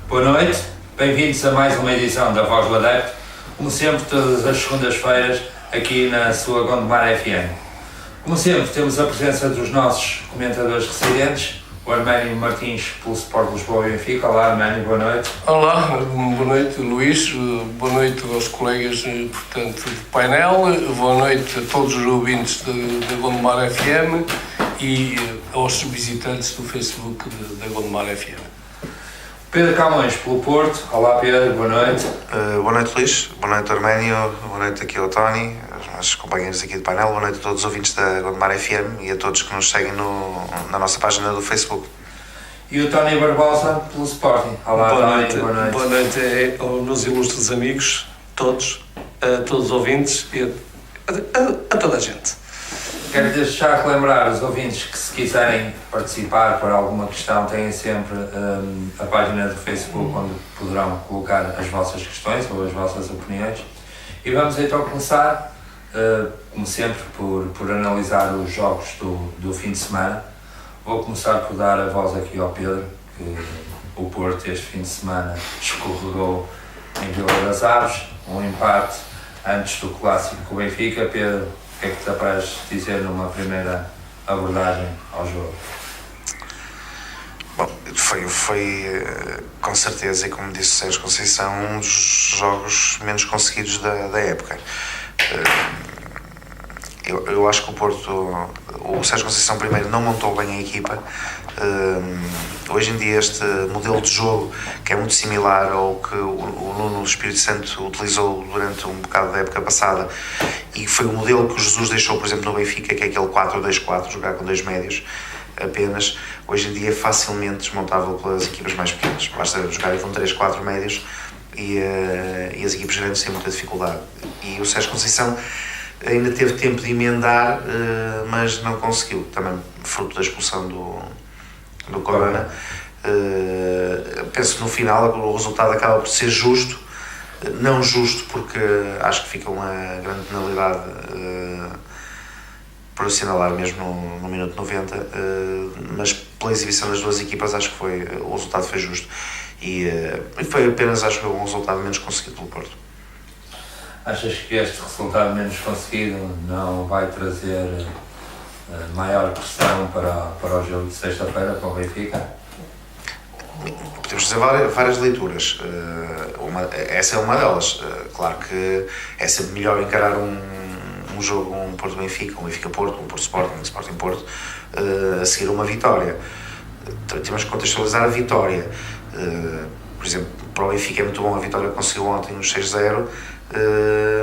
Boa noite, bem-vindos a mais uma edição da Voz do Adepto, como sempre todas as segundas-feiras aqui na sua Gondomar FM. Como sempre temos a presença dos nossos comentadores residentes, o Arménio Martins pelo Sport Lisboa e Benfica. Olá Arménio, boa noite. Olá, boa noite Luís, boa noite aos colegas portanto, do painel, boa noite a todos os ouvintes da Gondomar FM e aos visitantes do Facebook da Gondomar FM. Pedro Camões pelo Porto. Olá Pedro, boa noite. Boa noite Luís, boa noite Arménio, boa noite aqui ao Tony, aos nossos companheiros aqui do painel, boa noite a todos os ouvintes da Gondomar FM e a todos que nos seguem na nossa página do Facebook. E o Tony Barbosa pelo Sporting. Olá Tony, boa noite. Boa noite aos meus ilustres amigos, todos os ouvintes e a toda a gente. Quero deixar relembrar os ouvintes que se quiserem participar por alguma questão têm sempre a página do Facebook onde poderão colocar as vossas questões ou as vossas opiniões. E vamos então começar, como sempre, por analisar os jogos do fim de semana. Vou começar por dar a voz aqui ao Pedro, que o Porto este fim de semana escorregou em Vila das Aves, um empate antes do clássico com o Benfica. Pedro, o que é que te apraz dizer numa primeira abordagem ao jogo? Bom, foi com certeza, e como disse o Sérgio Conceição, um dos jogos menos conseguidos da época. Eu acho que o Sérgio Conceição primeiro não montou bem a equipa. Hoje em dia este modelo de jogo, que é muito similar ao que o Nuno Espírito Santo utilizou durante um bocado da época passada, e foi o modelo que o Jesus deixou, por exemplo, no Benfica, que é aquele 4-2-4, jogar com dois médios apenas, hoje em dia é facilmente desmontável pelas equipas mais pequenas. Basta jogar com 3-4 médios e as equipas grandes têm muita dificuldade. E o Sérgio Conceição ainda teve tempo de emendar, mas não conseguiu, também fruto da expulsão do Corona. Penso que no final o resultado acaba por ser justo, não justo porque acho que fica uma grande penalidade por assinalar mesmo no minuto 90, mas pela exibição das duas equipas acho que o resultado foi justo e foi apenas, acho que, um resultado menos conseguido pelo Porto. Achas que este resultado menos conseguido não vai trazer maior pressão para o jogo de sexta-feira com o Benfica? Podemos fazer várias leituras. Essa é uma delas. Claro que é sempre melhor encarar um jogo, um Porto-Benfica, um Benfica-Porto, um Porto-Sporting, um Sporting-Porto, a seguir uma vitória. Temos que contextualizar a vitória. Por exemplo, para o Benfica é muito bom a vitória que conseguiu ontem nos 6-0,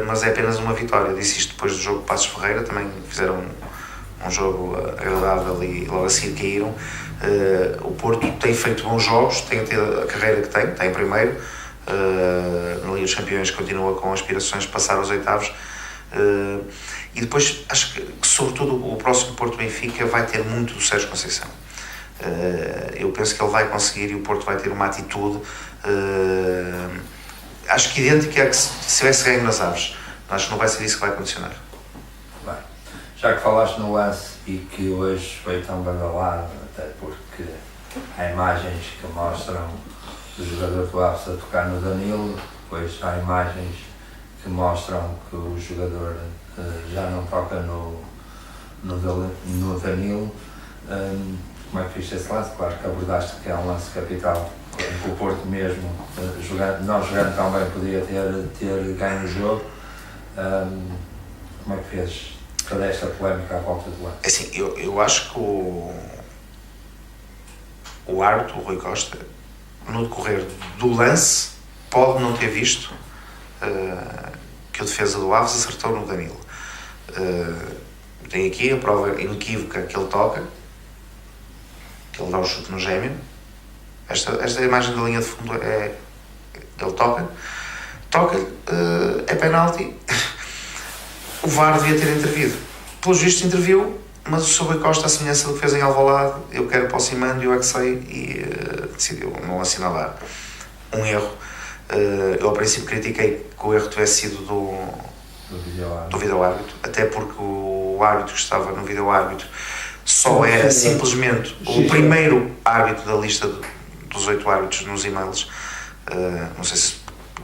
mas é apenas uma vitória. Disse isto depois do jogo de Passos Ferreira, também fizeram um jogo agradável e logo a seguir caíram. O Porto tem feito bons jogos, tem a carreira que tem, está em primeiro, na Liga dos Campeões continua com aspirações de passar aos oitavos, e depois acho que sobretudo o próximo Porto-Benfica vai ter muito do Sérgio Conceição. Eu penso que ele vai conseguir e o Porto vai ter uma atitude acho que idêntica a que se tivesse ganho nas Aves. Acho que não vai ser isso que vai condicionar. Bem, já que falaste no lance e que hoje foi tão badalado, até porque há imagens que mostram o jogador do Aves a tocar no Danilo, depois há imagens que mostram que o jogador já não toca no Danilo. Como é que fiz esse lance? Claro que abordaste que é um lance capital, em que o Porto mesmo, não jogando tão bem, podia ter ganho o jogo. Como é que fez toda esta polémica à volta do lance? Assim, eu acho que o árbitro, o Rui Costa, no decorrer do lance, pode não ter visto que o defesa do Aves acertou no Danilo. Tem aqui a prova inequívoca que ele toca, que ele dá um chute no gêmeo. Esta imagem da linha de fundo ele toca, é penalti. O VAR devia ter intervido. Pelos vistos interviu, mas o Sr. Rui Costa, a semelhança do que fez em Alvalade, eu quero para o Simando e eu é que sei, e decidiu não assinalar. Um erro. Eu ao princípio critiquei que o erro tivesse sido do vídeo-árbitro, até porque o árbitro que estava no vídeo-árbitro só era simplesmente o primeiro árbitro da lista dos 8 árbitros nos e-mails. Não sei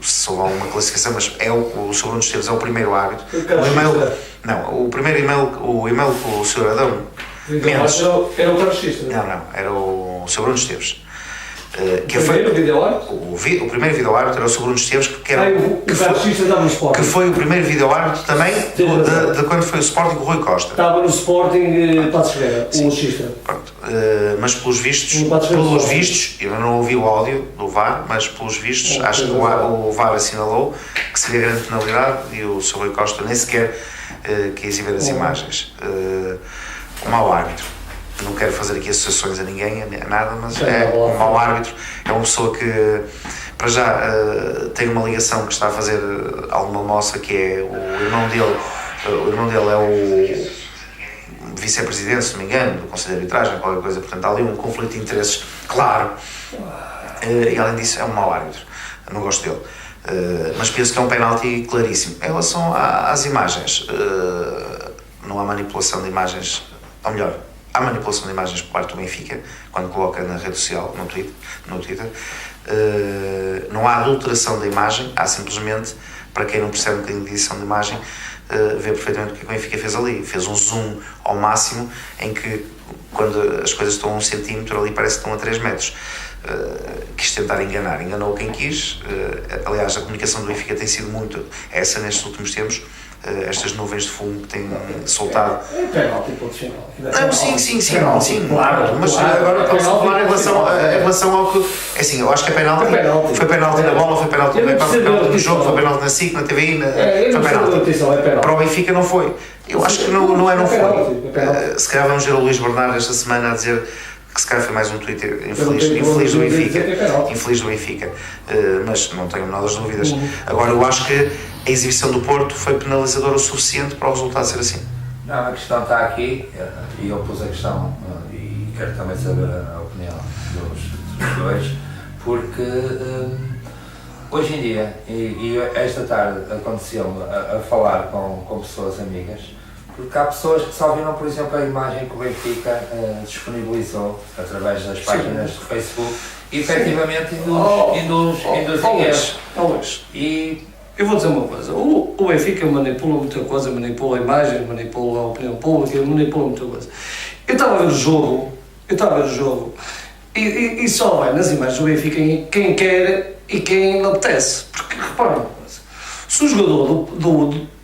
se houve alguma classificação, mas o Sr. Bruno Esteves é o primeiro árbitro. O primeiro e-mail com o Sr. Adão Mendes. Era o Carlos. Não, era o Sr. Bruno Esteves. Primeiro vídeo-árbitro? O primeiro vídeo-árbitro era o Sr. Bruno Esteves, que foi o primeiro vídeo-árbitro também de quando foi o Sporting com o Rui Costa. Estava no Sporting Passos Ferreira, o Xistra. Pronto. Mas pelos vistos, eu não ouvi o áudio do VAR, mas pelos vistos, acho que o VAR assinalou que seria grande penalidade e o Sr. Rui Costa nem sequer quis ver as imagens. Um mau árbitro. Não quero fazer aqui associações a ninguém, a nada, mas um mau árbitro. É uma pessoa que, para já, tem uma ligação que está a fazer alguma moça, que é o irmão dele. O irmão dele é o vice-presidente, se não me engano, do Conselho de Arbitragem, qualquer coisa. Portanto, há ali um conflito de interesses claro. E, além disso, é um mau árbitro. Eu não gosto dele. Mas penso que é um penalti claríssimo. Em relação às imagens, não há manipulação de imagens, ou melhor, há manipulação de imagens por parte do Benfica, quando coloca na rede social, no Twitter. Não há adulteração da imagem, há simplesmente, para quem não percebe um bocadinho de edição de imagem, vê perfeitamente o que o Benfica fez ali. Fez um zoom ao máximo, em que quando as coisas estão a 1 centímetro, ali parece que estão a 3 metros. Quis tentar enganou quem quis. Aliás, a comunicação do Benfica tem sido muito essa nestes últimos tempos. Estas nuvens de fumo que têm soltado. É penalti, ponto final. Sim, claro. Mas agora estamos a falar em relação ao que. É assim, eu acho que é penalti. Foi penalti na bola, foi penalti no jogo, foi penalti na SIC, na TVI. Foi penalti. Para o Benfica não foi. Eu acho que não foi. Se calhar vamos ver o Luís Bernardo esta semana a dizer que se calhar foi mais um Twitter infeliz do Benfica, mas não tenho menor das dúvidas. Agora, eu acho que a exibição do Porto foi penalizadora o suficiente para o resultado ser assim. Não, a questão está aqui, e eu pus a questão, e quero também saber a opinião dos dois, porque hoje em dia, e esta tarde aconteceu-me a falar com pessoas amigas, porque há pessoas que só viram, por exemplo, a imagem que o Benfica disponibilizou através das páginas do Facebook e efetivamente induz em erros. E eu vou dizer uma coisa, o Benfica manipula muita coisa, manipula a imagem, manipula a opinião pública, manipula muita coisa. Eu estava a ver o jogo, e só vai nas imagens do Benfica quem quer e quem lhe apetece. Porque, repara uma coisa, se o jogador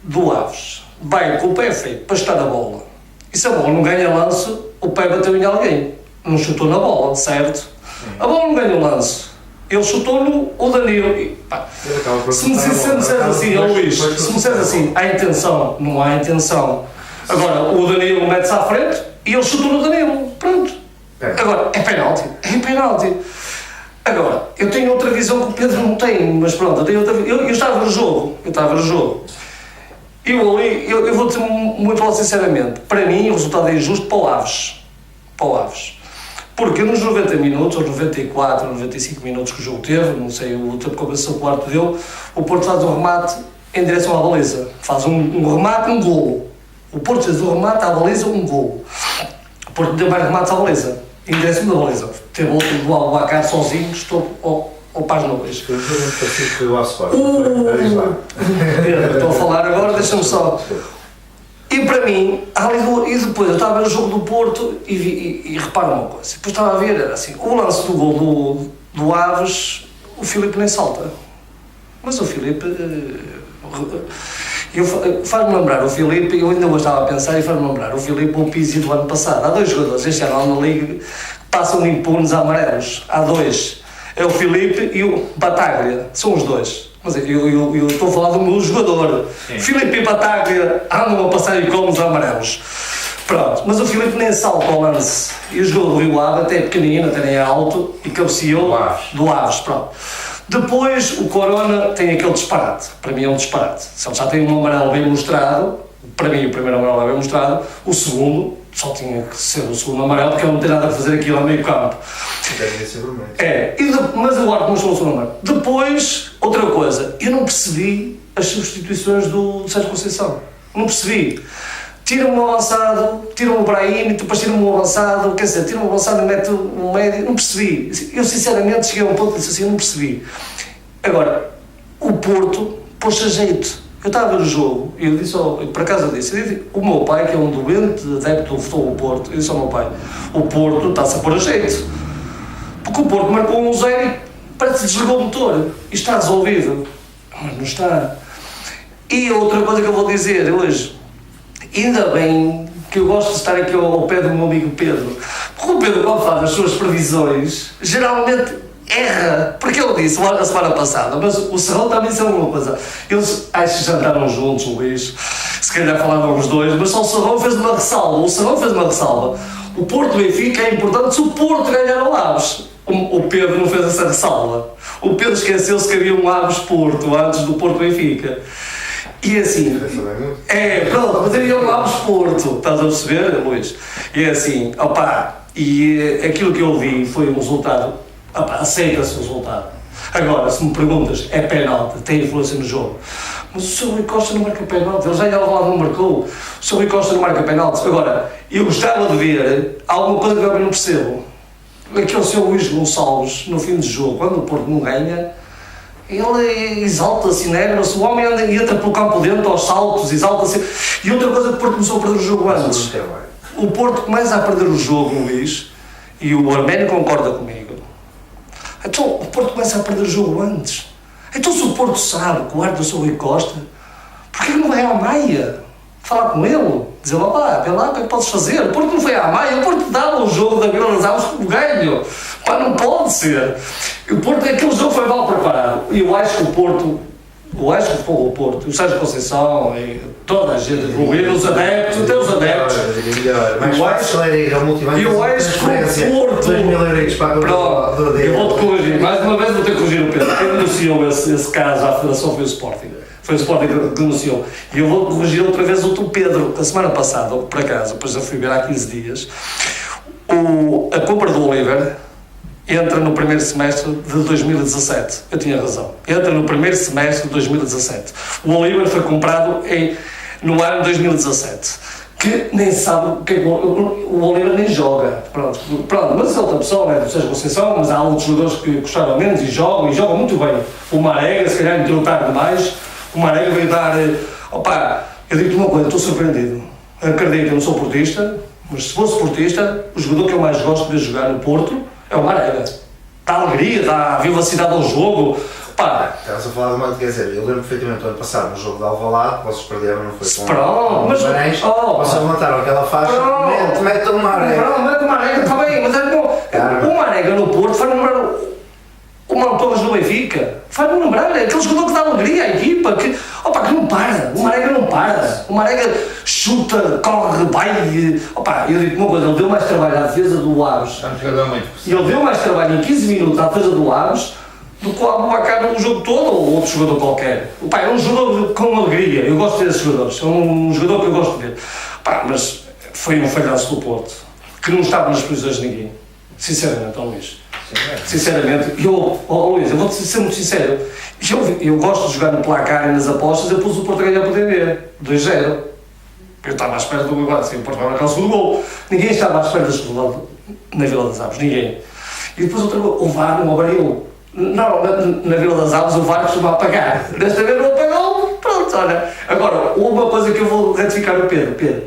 do Aves vai com o pé feito para estar a bola, e se a bola não ganha lance, o pé bateu em alguém, não chutou na bola, certo? Sim. A bola não ganha o lance, ele chutou-no o Danilo. E, pá, se me disseres assim, Luís, se me disseres assim, há intenção, não há intenção. Agora, o Danilo mete-se à frente e ele chutou no Danilo, pronto. Agora, é penalti. Agora, eu tenho outra visão que o Pedro não tem, mas pronto, eu estava a ver o jogo. Eu vou dizer muito sinceramente, para mim o resultado é injusto para o Aves. Porque nos 90 minutos, ou 94, 95 minutos que o jogo teve, não sei o tempo que começou o quarto dele, o Porto faz um remate em direção à baliza. Faz um remate, um golo. O Porto fez um remate à baliza, um golo. O Porto deu mais remates à baliza, em direção da baliza. Teve outro do Albacar sozinho, estou para as nuvens. Estou a falar agora, deixa-me só. E para mim, e depois eu estava a ver o jogo do Porto e repara uma coisa, depois estava a ver, era assim, o lance do gol do Aves, o Filipe nem salta. Mas o Filipe, faz-me lembrar o Filipe, eu ainda hoje estava a pensar e faz-me lembrar o Filipe, o Pizzi do ano passado. Há 2 jogadores este ano na Liga que passam impunes a amarelos, há 2. É o Filipe e o Bataglia, são os 2. Mas eu estou a falar do meu jogador. Sim. Filipe e Bataglia andam a passar e comos amarelos. Pronto, mas o Filipe nem salta ao lance. E o jogador do Rio Ave até é pequenino, até nem é alto, e cabeceou do Aves. Pronto. Depois o Corona tem aquele disparate. Para mim é um disparate. Se ele já tem um amarelo bem mostrado, para mim o primeiro amarelo é bem mostrado, o segundo só tinha que ser o segundo amarelo, porque ele não tem nada a fazer aquilo a meio campo. Deve ser vermelho. Mas o árbitro mostrou o segundo amarelo. Depois, outra coisa, eu não percebi as substituições do Sérgio Conceição. Não percebi. Tiram-me um avançado, tiram o Brahim, depois tiram-me um avançado, quer dizer, tiram um avançado e metem um médio, não percebi. Eu sinceramente cheguei a um ponto e disse assim, não percebi. Agora, o Porto pôs-se a jeito. Eu estava a ver o jogo e eu disse, por acaso eu disse, o meu pai, que é um doente adepto do futebol do Porto, eu disse ao meu pai, o Porto está-se a pôr a jeito. Porque o Porto marcou um 0 e parece que desligou o motor. E está resolvido. Mas não está. E outra coisa que eu vou dizer hoje, ainda bem que eu gosto de estar aqui ao pé do meu amigo Pedro, porque o Pedro, quando faz as suas previsões, geralmente erra, porque ele disse a semana passada, mas o Serrão também disse alguma coisa. Eles acho que jantaram juntos, Luís, se calhar falaram os dois, mas só o Serrão fez uma ressalva. O Porto Benfica é importante se o Porto ganhar ao Aves. O Pedro não fez essa ressalva. O Pedro esqueceu-se que havia um Aves Porto antes do Porto Benfica. E assim, pronto, mas havia um Aves Porto, estás a perceber, Luís? E assim, e aquilo que eu vi foi um resultado, aceita-se o resultado. Agora, se me perguntas, é penalti, tem influência no jogo. Mas o Sr. Rui Costa não marca penalti, ele já ia ao lado não marcou. O Sr. Rui Costa não marca penalti. Agora, eu gostava de ver alguma coisa que eu não percebo. Aquele Sr. Luís Gonçalves, no fim do jogo, quando o Porto não ganha, ele exalta-se, enerva-se, o homem entra pelo campo dentro aos saltos, exalta-se. E outra coisa que o Porto começou a perder o jogo antes. O Porto começa a perder o jogo, Luís, e o Arménio concorda comigo. Então o Porto começa a perder o jogo antes. Então se o Porto sabe que o árbitro é o Sr. Rui Costa, porquê que não vai à Maia falar com ele? Dizer, vê lá, o que é que podes fazer? O Porto não foi à Maia, o Porto dava o jogo da Vila das Aves como ganho. Não pode ser. O Porto, aquele jogo foi mal preparado. E eu acho que o Porto, o Porto, o Sérgio Conceição, e toda a gente, os adeptos, até os adeptos. Eu acho que o Porto. Pronto, eu vou-te corrigir, mais uma vez vou ter que corrigir o Pedro. Quem denunciou esse caso à Federação foi o Sporting. Foi o Sporting que denunciou. E eu vou corrigir outra vez o teu Pedro. A semana passada, por acaso, depois eu fui ver há 15 dias, a compra do Oliver entra no primeiro semestre de 2017. Eu tinha razão. Entra no primeiro semestre de 2017. O Oliver foi comprado no ano de 2017. Que nem sabe o que é que o Oliver nem joga. Pronto, mas outra pessoa é do Sérgio Conceição, mas há outros jogadores que gostaram menos e jogam muito bem. O Marega, se calhar, entrou tarde demais. O Marega veio dar. Eu digo-te uma coisa, estou surpreendido. Acredito, eu não sou portista, mas se fosse portista, o jogador que eu mais gosto de jogar no Porto é o Marega. Dá alegria, dá vivacidade ao jogo. Estás a falar de uma, quer dizer, eu lembro perfeitamente do ano passado, no jogo de Alvalade, vocês perderam, não foi com mas Guimarães, vocês levantaram aquela faixa, mete o Marega. Mete o Marega, está bem, mas é bom. O Marega no Porto faz lembrar o Mano Torres no Benfica, faz-me lembrar, é aquele jogador que dá alegria à equipa, que não para, o Marega não para, o Marega chuta, corre, vai, eu digo uma coisa, ele deu mais trabalho à defesa do Aves, ele deu mais trabalho em 15 minutos à defesa do Aves, do que o Abubacar no jogo todo ou outro jogador qualquer. É um jogador com alegria, eu gosto de ver esses jogadores, é um jogador que eu gosto de ver. Mas foi um falhanço do Porto, que não estava nas posições de ninguém, sinceramente, Luís. Sinceramente, Luís, eu vou-te ser muito sincero, eu gosto de jogar no placar e nas apostas, eu pus o Porto a ganhar para DB, 2-0. Eu estava à espera do gol, assim, o Porto vai marcar o segundo gol. Ninguém estava à espera deste gol na Vila das Aves, ninguém. E depois outra coisa, o VAR não abriu. Não, na Vila das Aves o VAR costuma apagar. Desta vez não apagou, pronto, olha. Agora, uma coisa que eu vou retificar o Pedro,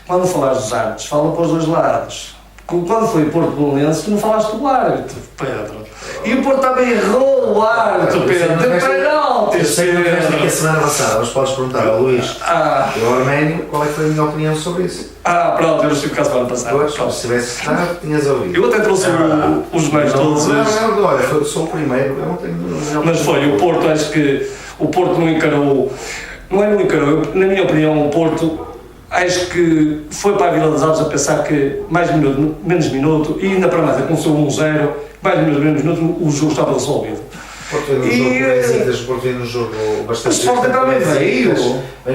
quando falares dos árbitros, fala para os dois lados. Quando foi o Porto Belenenses, tu não falaste do árbitro, Pedro. E o Porto também errou o árbitro, Pedro, de penalti. Eu sei que a semana passada, mas podes perguntar ao Luís e ao Arménio qual é que foi a minha opinião sobre isso. Pronto, eu estive cá a semana passada. Pois, se tivesse estado, tinhas ouvido. Eu até trouxe os meios todos. Olha, eu sou o primeiro, eu não tenho... Mas foi, o Porto, acho que o Porto não encarou, na minha opinião, o Porto, acho que foi para a Vila das Aves a pensar que mais minuto, menos minuto, e ainda para mais, começou 1-0, mais minuto, menos minuto, o jogo estava resolvido. O Porto veio no jogo bastante... O Sporting também veio.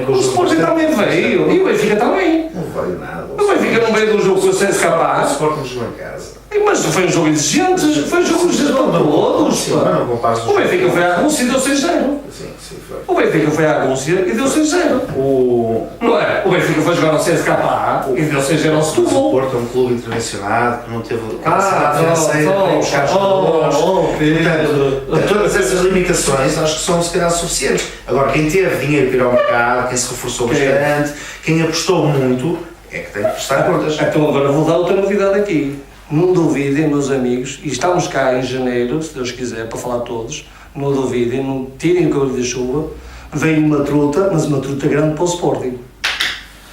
O Sporting também veio. E o Benfica também. Não veio nada. O Benfica não veio de um jogo sem escapar. O Sporting jogou em casa. Mas foi um jogo exigente, foi um jogo exigente para todos. Sim, mas não compares os O Benfica foi à Rússia e deu 6-0. Sim, foi. O Benfica foi à Rússia e deu 6-0. Não é? O Benfica foi jogar no CSKA e deu 6-0 ao Mas o Setúbal. Porto é um clube intervencionado que não teve Ah, capacidade financeira para ir buscar jogadores. Pedro. Todas essas limitações acho que são se calhar suficientes. Agora, quem teve dinheiro para ir ao mercado, quem se reforçou bastante, quem apostou muito, é que tem que prestar contas. Então agora vou dar outra novidade aqui. Não duvidem, meus amigos, e estamos cá em janeiro, se Deus quiser, para falar todos, não duvidem, não tirem o cabelo da chuva, vem uma truta, mas uma truta grande para o Sporting.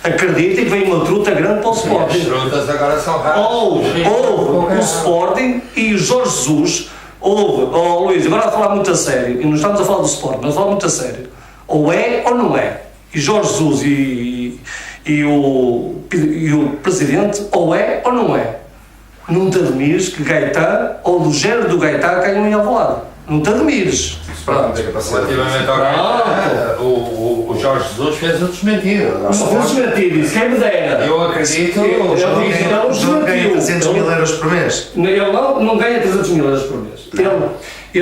Acreditem que vem uma truta grande para o As Sporting. frutas agora são raras. Houve o Sporting e o Jorge Jesus, Luís, agora a falar muito a sério, e não estamos a falar do Sporting, mas a falar muito a sério, ou é ou não é, e Jorge Jesus e o Presidente, ou é ou não é. Não te admires que Gaetá, ou do género do Gaetá, caiam em Alvalade. Não te admires. Pronto, tem capacidade. Relativamente ao Gaeta, o Jorge Jesus fez o desmentido. Não foi desmentido, isso quem me dera. Eu acredito. Não ganha 300 mil euros por mês. Ele não ganha 300 mil euros por mês.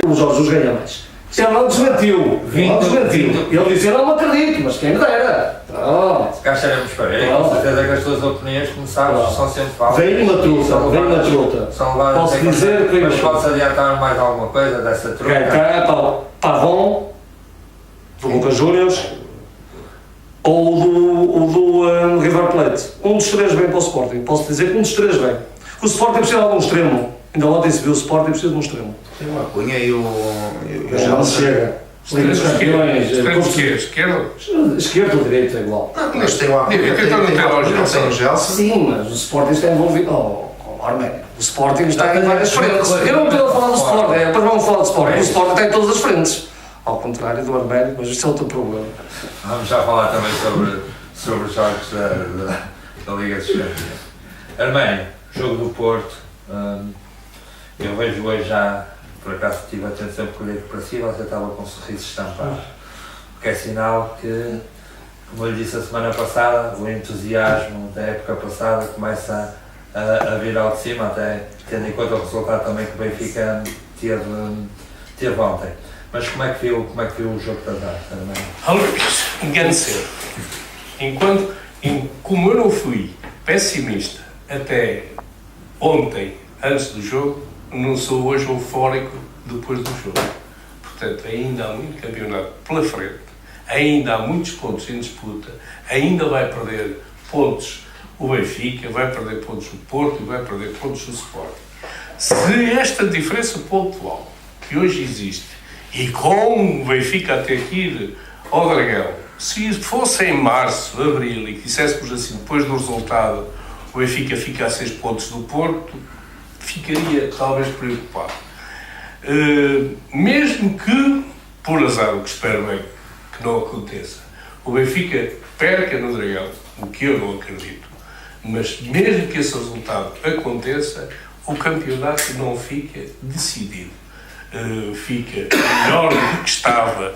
O Jorge Jesus ganha mais. Ele não desmentiu. Ele disse, eu não me acredito, mas quem me dera. Pronto. Cá estaremos para ele. Com certeza que as tuas opiniões, como sabes, são sempre válidas. Vem uma truta. São levadas Posso em conta. dizer que... Mas podes adiantar mais alguma coisa dessa truta? Gaetá, Pavão, do Boca Juniors, ou do River Plate. Um dos três vem para o Sporting. Posso dizer que um dos três vem. O Sporting precisa de um extremo. Ainda ontem se viu o Sporting precisa de um extremo. Tem uma Cunha e o Não chega. Liga dos Campeões. Esquerdo ou direito é igual. Não, mas tem o tem o Gelson. Sim, mas o Sporting está envolvido. Arménio. O Sporting está em várias frentes. Eu não estou a falar do Sporting, depois vamos falar do Sporting. O Sporting está em todas as frentes. Ao contrário do Arménio, mas isso é outro problema. Vamos já falar também sobre os jogos da Liga dos Campeões. Arménio, jogo do Porto. Eu vejo hoje já, por acaso tive atento sempre com o olho para si, você estava com um sorriso estampado. Porque é sinal que, como eu lhe disse a semana passada, o entusiasmo da época passada começa a vir ao de cima, até tendo em conta o resultado também que o Benfica teve ontem. Mas como é que viu o jogo da tarde? Engane-se. Como eu não fui pessimista até ontem, antes do jogo, não sou hoje eufórico depois do jogo. Portanto, ainda há muito campeonato pela frente, ainda há muitos pontos em disputa, ainda vai perder pontos o Benfica, vai perder pontos o Porto e vai perder pontos o Sporting. Se esta diferença pontual que hoje existe, e com o Benfica a ter que ir ao Dragão, se fosse em março, abril, e dissessemos assim, depois do resultado, o Benfica fica a 6 pontos do Porto, ficaria talvez preocupado. Mesmo que, por azar, o que espero bem que não aconteça, o Benfica perca no Dragão, o que eu não acredito, mas mesmo que esse resultado aconteça, o campeonato não fica decidido. Fica melhor do que estava,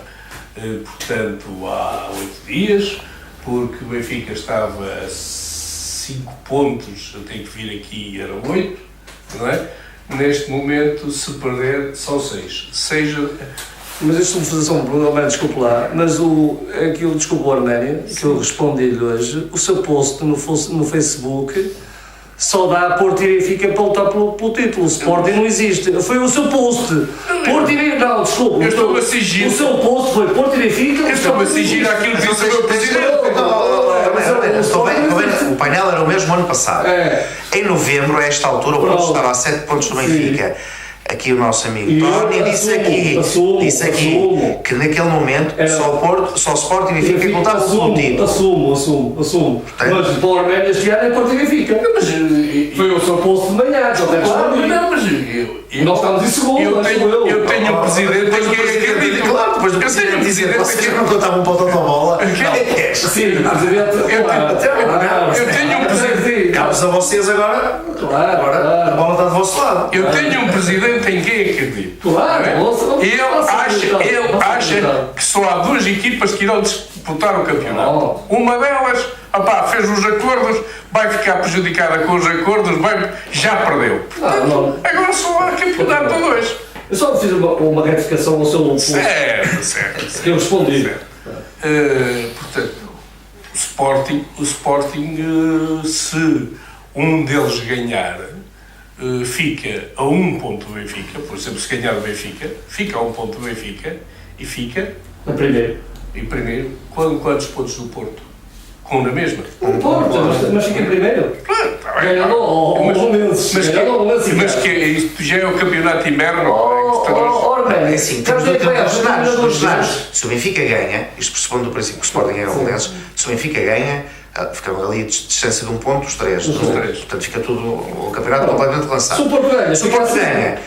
portanto, há 8 dias, porque o Benfica estava a 5 pontos, eu tenho que vir aqui e eram 8, não é? Neste momento, se perder, são 6. Mas deixa-me fazer só um problema, desculpe lá, mas aquilo, desculpa o Arménio, que eu respondi-lhe hoje, o seu post no Facebook só dá Porto e Benfica para lutar pelo título, o Sporting não existe. Foi o seu post. Porto e Benfica, não, desculpa. Eu estou a sigir. O seu post foi Porto e Benfica. Eu estou a sigir aquilo que disse o meu presidente. O painel era o mesmo ano passado. Em novembro, a esta altura, o Porto estava a 7 pontos do Benfica. Aqui o nosso amigo Tony disse aqui que naquele momento só o Sporting e Benfica contavam pelo título. Assumo. Mas para o Arménio este ano é Porto e Benfica. Foi o seu posto de manhã, já tem que nós estamos em segundo. Eu tenho um presidente que é acredito. Claro, depois do presidente dizer vocês não contavam para o Totobola. Sim, o presidente. Eu tenho um presidente. Cabos a vocês agora. Agora a bola está do vosso lado. Eu tenho um presidente em quem acredito. Ele acha que só há 2 equipas que irão disputar o campeonato. Uma delas, fez os acordos, vai ficar prejudicada com os acordos, já perdeu. Portanto, agora só há campeonato a 2. Eu só fiz uma retificação ao seu ponto. Certo. Eu respondi. Portanto, o Sporting, se um deles ganhar, fica a 1 ponto do Benfica, por exemplo, se ganhar o Benfica, fica a 1 ponto do Benfica e fica A primeiro. em primeiro. Quantos pontos do Porto? Com na mesma? O Porto, mas fica em primeiro. Tá bem. Ganhando ao Lenço. Mas que isto já é o campeonato de inverno? É assim, temos dois cenários. Se o Benfica ganha, isto pressupondo do princípio que o Sporting é o Lenço, se o Benfica ganha, ficam ali a distância de 1 ponto os três. Portanto, fica tudo o campeonato completamente lançado. Se o Porto ganha, Se o Porto ganha,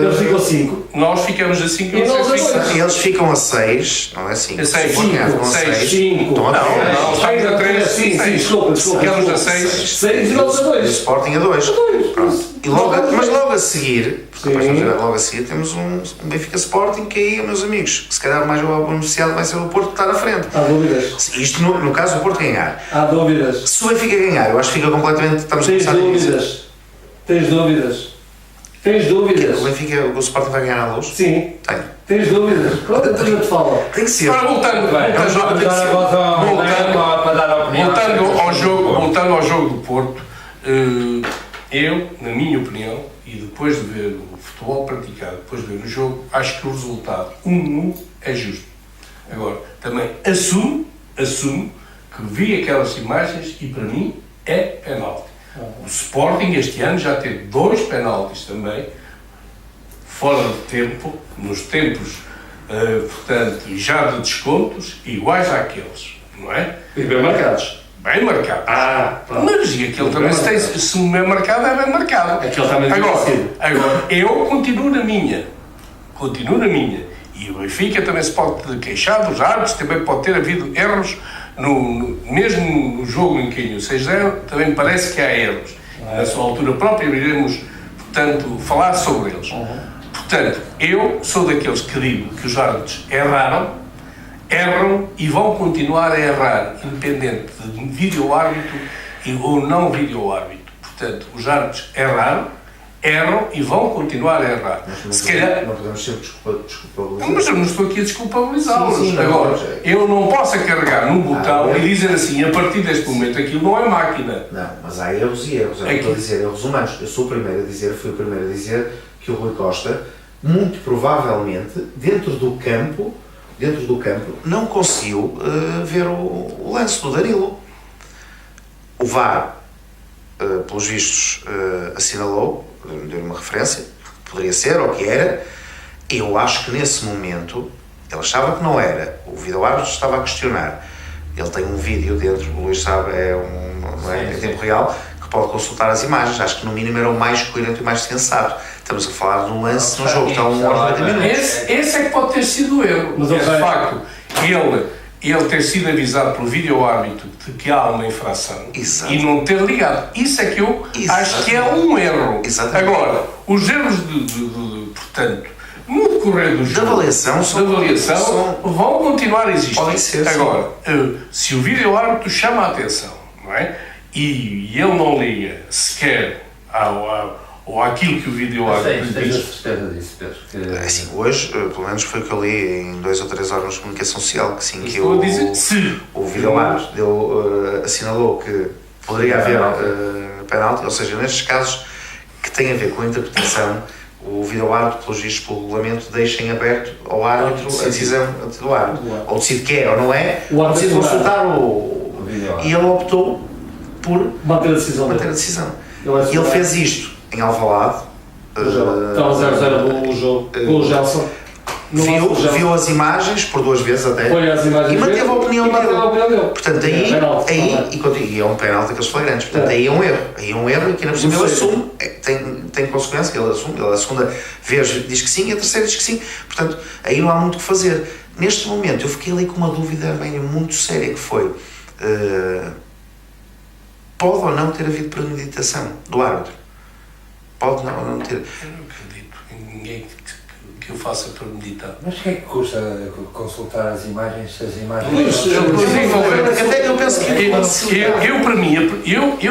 eles ficam a 5. Nós ficamos a 5 E nós a 2. eles ficam a 6, não é 5. A 6, Se o Porto ganhar, ficam a 6. 5. Estão a Não, 3. estamos a 3, Sim, 6. desculpa. Ficamos a 6. 6 e nós a E o 2. Sporting a 2. Mas logo a seguir, logo a seguir temos um Benfica Sporting que aí, meus amigos, que se calhar o mais beneficiado vai ser o Porto que está na frente. Há dúvidas. Isto no caso do Porto ganhar. Há dúvidas. Se o Benfica ganhar, eu acho que fica completamente. Estamos a Tens começar a dizer. dúvidas. Tens dúvidas. Tens dúvidas. O Benfica, o Sporting vai ganhar na luz? Sim. Tenho. Tens dúvidas. Pronto, então eu te falo. Tem que ser. Ora, voltando ao jogo do Porto, eu, na minha opinião, e depois de ver o futebol praticado, depois de ver o jogo, acho que o resultado 1-1 é justo. Agora, também assumo que vi aquelas imagens e para mim é penalti. O Sporting este ano já teve 2 penaltis também, fora de tempo, nos tempos, portanto, já de descontos, iguais àqueles, não é? E bem marcados. Bem marcado. Pronto. Mas e aquele também, se o bem marcado, é bem marcado. Aquele também é agora, eu continuo na minha. E o Benfica também se pode queixar dos árbitros, também pode ter havido erros, mesmo no jogo em que ganhou 6-0, também me parece que há erros. Na sua altura própria iremos, portanto, falar sobre eles. Portanto, eu sou daqueles que digo que os árbitros erram e vão continuar a errar, independente de vídeo-árbitro ou não vídeo-árbitro. Portanto, os árbitros erram e vão continuar a errar. Se calhar... Não podemos sempre desculpabilizar. Mas eu não estou aqui a desculpabilizá-los. Sim, agora, eu não posso carregar num botão e dizer assim, a partir deste momento aquilo não é máquina. Não, mas há erros e erros. Eu estou a dizer erros humanos. Eu sou o primeiro a dizer, fui o primeiro a dizer que o Rui Costa, muito provavelmente, dentro do campo, não conseguiu ver o lance do Danilo. O VAR, pelos vistos, assinalou, deu uma referência, poderia ser ou que era. Eu acho que nesse momento ele achava que não era. O vídeo-árbitro estava a questionar. Ele tem um vídeo dentro, o Luís sabe, não é em tempo real, que pode consultar as imagens. Acho que no mínimo era o mais coerente e mais sensato. Estamos a falar de um lance no jogo que está a 1 hora e 90 minutos. Esse é que pode ter sido o erro. Mas de facto, ele ter sido avisado pelo vídeo-árbitro de que há uma infração. Exato. E não ter ligado. Isso é que eu acho que é um erro. Exatamente. Agora, os erros portanto, no decorrer do jogo, da avaliação vão continuar a existir. Podem ser, agora, se o vídeo-árbitro chama a atenção, não é? E ele não liga sequer ou àquilo que o vídeo-árbitro diz. Tens a certeza disso, Pedro? É assim, hoje, pelo menos foi o que eu li em 2 ou 3 órgãos de comunicação social, que sim, que estou a dizer se o vídeo-árbitro assinalou que poderia haver penalti, ou seja, nestes casos que têm a ver com a interpretação, o vídeo-árbitro, pelos vistos pelo regulamento, deixa em aberto ao árbitro a decisão do árbitro. Ou decide que é ou não é, ou decide consultar o vídeo. E ele optou por manter a decisão. Ele fez isto em Alvalade. Estava 0-0 o jogo com o Gelson. Viu as imagens por 2 vezes até e manteve a opinião dele. Portanto, aí é um penalti daqueles flagrantes. Portanto, aí é um erro e que ainda por cima ele assume, tem consequência, ele assume, ele a segunda vez diz que sim e a terceira diz que sim. Portanto, aí não há muito o que fazer. Neste momento, eu fiquei ali com uma dúvida bem muito séria que foi pode ou não ter havido premeditação do árbitro? Pode não ter. Eu não acredito em ninguém que eu faça para meditar. Mas o que é que custa consultar as imagens, se as imagens... Eu penso que eu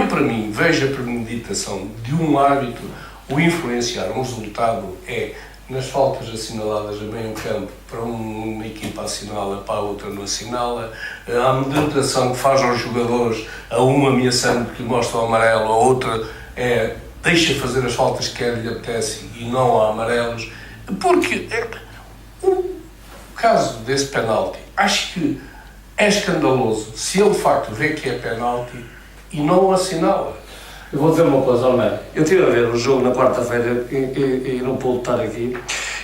para mim vejo a premeditação de um árbitro o influenciar um resultado é nas faltas assinaladas a meio campo, para uma equipa assinala, para a outra não assinala, a amedrentação que faz aos jogadores, a um ameaçando que mostra o amarelo, a outra deixa fazer as faltas que quer lhe apetece e não há amarelos, porque o caso desse penalti, acho que é escandaloso se ele de facto vê que é penalti e não o assinala. Eu vou dizer uma coisa, Almeida. Eu estive a ver o jogo na quarta-feira e não pude estar aqui.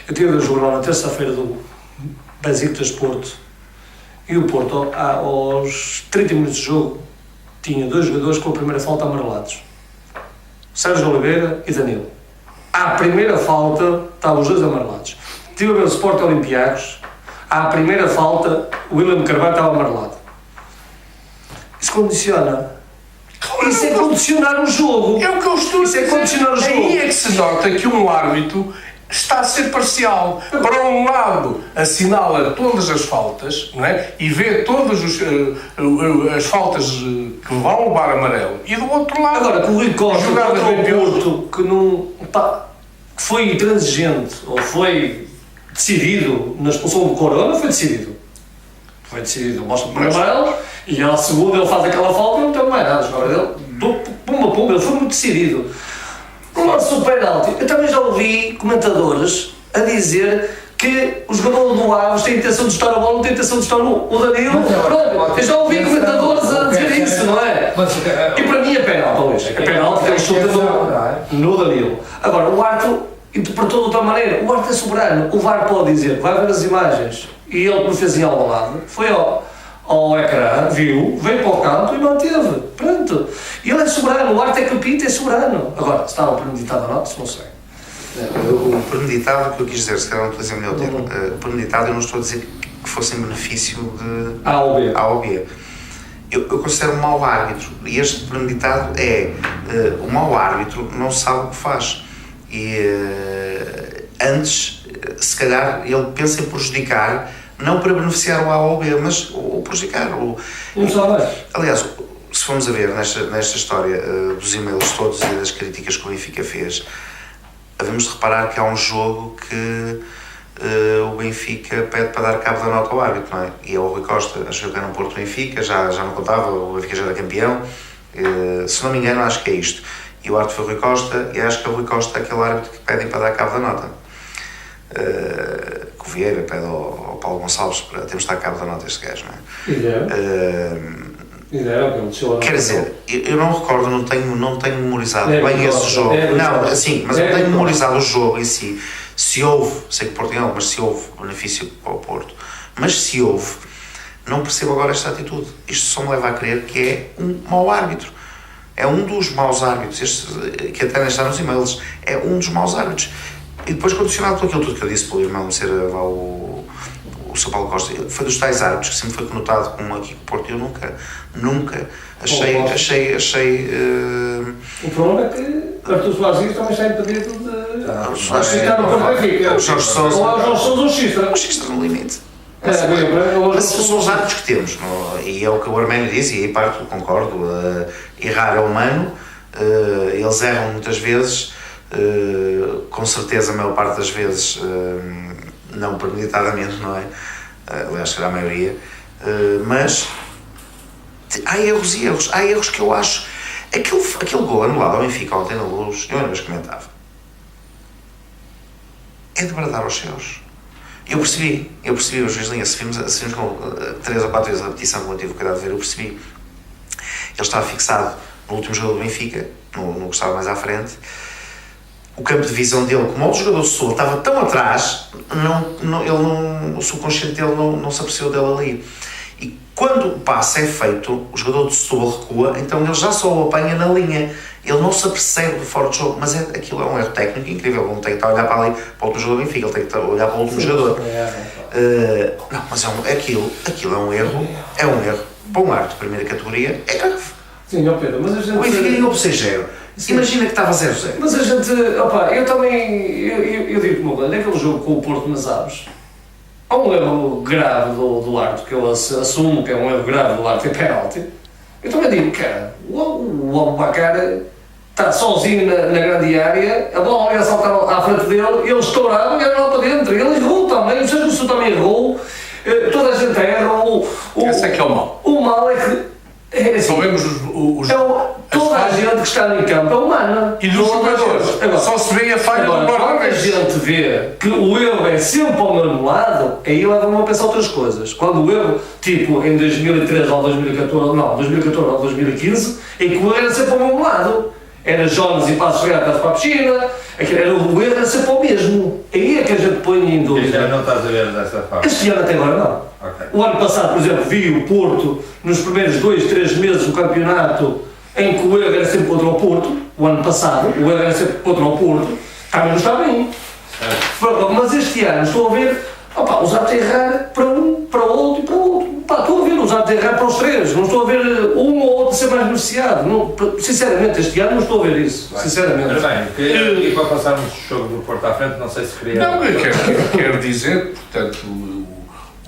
Eu estive a ver o jogo lá na terça-feira do Besiktas Porto. E o Porto, aos 30 minutos de jogo, tinha 2 jogadores com a primeira falta amarelados. Sérgio Oliveira e Danilo. À primeira falta, estavam os 2 amarelados. Estive a ver o Sport Olympiacos. À primeira falta, o William Carvalho estava amarelado. Isso condiciona. Isso é condicionar o jogo. É o que eu estou a dizer. Isso é condicionar o jogo. Aí é que se nota que um árbitro está a ser parcial. Para um lado, assinala todas as faltas, não é? E vê todas as faltas que vão levar amarelo. E do outro lado... Agora, que o Rui Costa jogava contra bem o Porto, que não que foi intransigente, ou foi decidido na expulsão do Corona, foi decidido. Foi decidido. Mostra o primeiro amarelo, e ao segundo ele faz aquela falta e não tem mais nada. Agora ele, pumba, ele foi muito decidido. No lance do penalti, eu também já ouvi comentadores a dizer que o jogador do Aves tem a intenção de estar a bola, não tem a intenção de estar o Danilo. Pronto, eu já ouvi comentadores a dizer isso, não é? E para mim é penalti, Luís. É penalti, tem chuta no Danilo. Agora, o árbitro interpretou de outra maneira. O árbitro é soberano. O VAR pode dizer, vai ver as imagens, e ele, como fez em Alvalade, foi ao ecrã, viu, veio para o canto e manteve. Pronto. E ele é soberano, o árbitro é que apita, é soberano. Agora, se estava premeditado ou não, se não sei. O premeditado, o que eu quis dizer, se calhar não utilizei o meu termo, premeditado eu não estou a dizer que fosse em benefício de A ou B. Eu considero um mau árbitro, e este premeditado o mau árbitro não sabe o que faz. E antes, se calhar, ele pensa em prejudicar, não para beneficiar o A ou o B, mas o prejudicar. Não sabe. Aliás, se formos a ver nesta história dos e-mails todos e das críticas que o Benfica fez, havemos de reparar que há um jogo que o Benfica pede para dar cabo da nota ao árbitro, não é? E é o Rui Costa, acho que era no Porto Benfica, já não contava, o Benfica já era campeão, se não me engano acho que é isto. E o árbitro foi o Rui Costa, e acho que é o Rui Costa aquele árbitro que pedem para dar cabo da nota. Que o Vieira pede ao Paulo Gonçalves para termos de dar cabo da nota a este gajo, não é? Quer dizer, eu não recordo, não tenho memorizado bem esse jogo. Mas eu tenho memorizado o jogo em si. Se houve, sei que Portugal, mas se houve benefício para o Porto, mas se houve, não percebo agora esta atitude. Isto só me leva a crer que é um mau árbitro. É um dos maus árbitros, que até nem está nos e-mails, é um dos maus árbitros. E depois, condicionado por aquilo tudo que eu disse, pelo irmão ser o Sr. Paulo Costa, foi dos tais árbitros que sempre foi conotado como aqui com o Porto, e eu nunca achei... O problema é que Artur Soares também está impedido de aceitar no Porto Benfica. O Jorge Sousa... Ou é o Jorge Sousa ou o Xistra. O Xistra no limite. Mas são os hábitos que temos, e é o que o Arménio diz, e aí parte, concordo, errar é humano, eles erram muitas vezes, com certeza a maior parte das vezes não premeditadamente, não é? Aliás, será a maioria, mas há erros que eu acho, aquele gol anulado ao Benfica ontem na Luz, eu uma vez comentava, é de bradar aos céus. Eu percebi o juiz Linha, assistimos com 3 ou 4 vezes a repetição, como eu tive cuidado de ver, eu percebi. Ele estava fixado no último jogo do Benfica, no que estava mais à frente. O campo de visão dele, como o outro jogador Sul estava tão atrás, o subconsciente dele não se apercebeu dele ali. E quando o passe é feito, o jogador de Setúbal recua, então ele já só o apanha na linha. Ele não se apercebe do fora de jogo, mas aquilo é um erro técnico incrível. Ele não tem que estar a olhar para ali, para o último jogador do Benfica, ele tem que estar a olhar para o último jogador. Não, mas aquilo é um erro, Para um árbitro de primeira categoria, é grave. Sim, ó Pedro, mas a gente... O Benfica ganhou por 6-0. Imagina que estava 0-0. Mas a gente, eu também, eu digo uma coisa, naquele jogo com o Porto nas Aves, há um erro grave do árbitro, que eu assumo que é um erro grave do árbitro, é penalti. Eu também digo, cara, o Abubacar está sozinho na grande área, a bola ia saltar à frente dele, ele estourava e era lá para dentro. Ele errou também, o Sérgio também errou, toda a gente erra. Esse é que é o mal. O mal é que. Só vemos toda a gente que está em campo é humana. E dos jogadores. Agora, só se vê a falha do quando a guarda-redes. gente vê que o erro é sempre ao mesmo lado, aí leva-me a pensar outras coisas. Quando o erro, tipo em 2013 ou 2014, não, 2014 ou 2015, em que o erro era sempre ao mesmo lado. Era Jones e Passos Ferreira para a piscina, o erro era sempre o mesmo. Aí é que a gente põe em Este dúvida. ano não estás a ver dessa forma. Este ano até agora não. Ok. O ano passado, por exemplo, vi o Porto nos primeiros 2-3 meses do campeonato em que o erro era sempre contra o Porto. O ano passado, o erro era sempre contra o Porto. Também não está bem. Mas este ano estou a ver os árbitros errar para um, para outro e para outro. Estou a ver os árbitros errar para os três. Não estou a ver um ou outro ser mais beneficiado. Não, sinceramente, este ano não estou a ver isso. Sinceramente. Ora bem, e para passarmos o jogo do Porto à frente, não sei se queria... Não, eu quero dizer, portanto,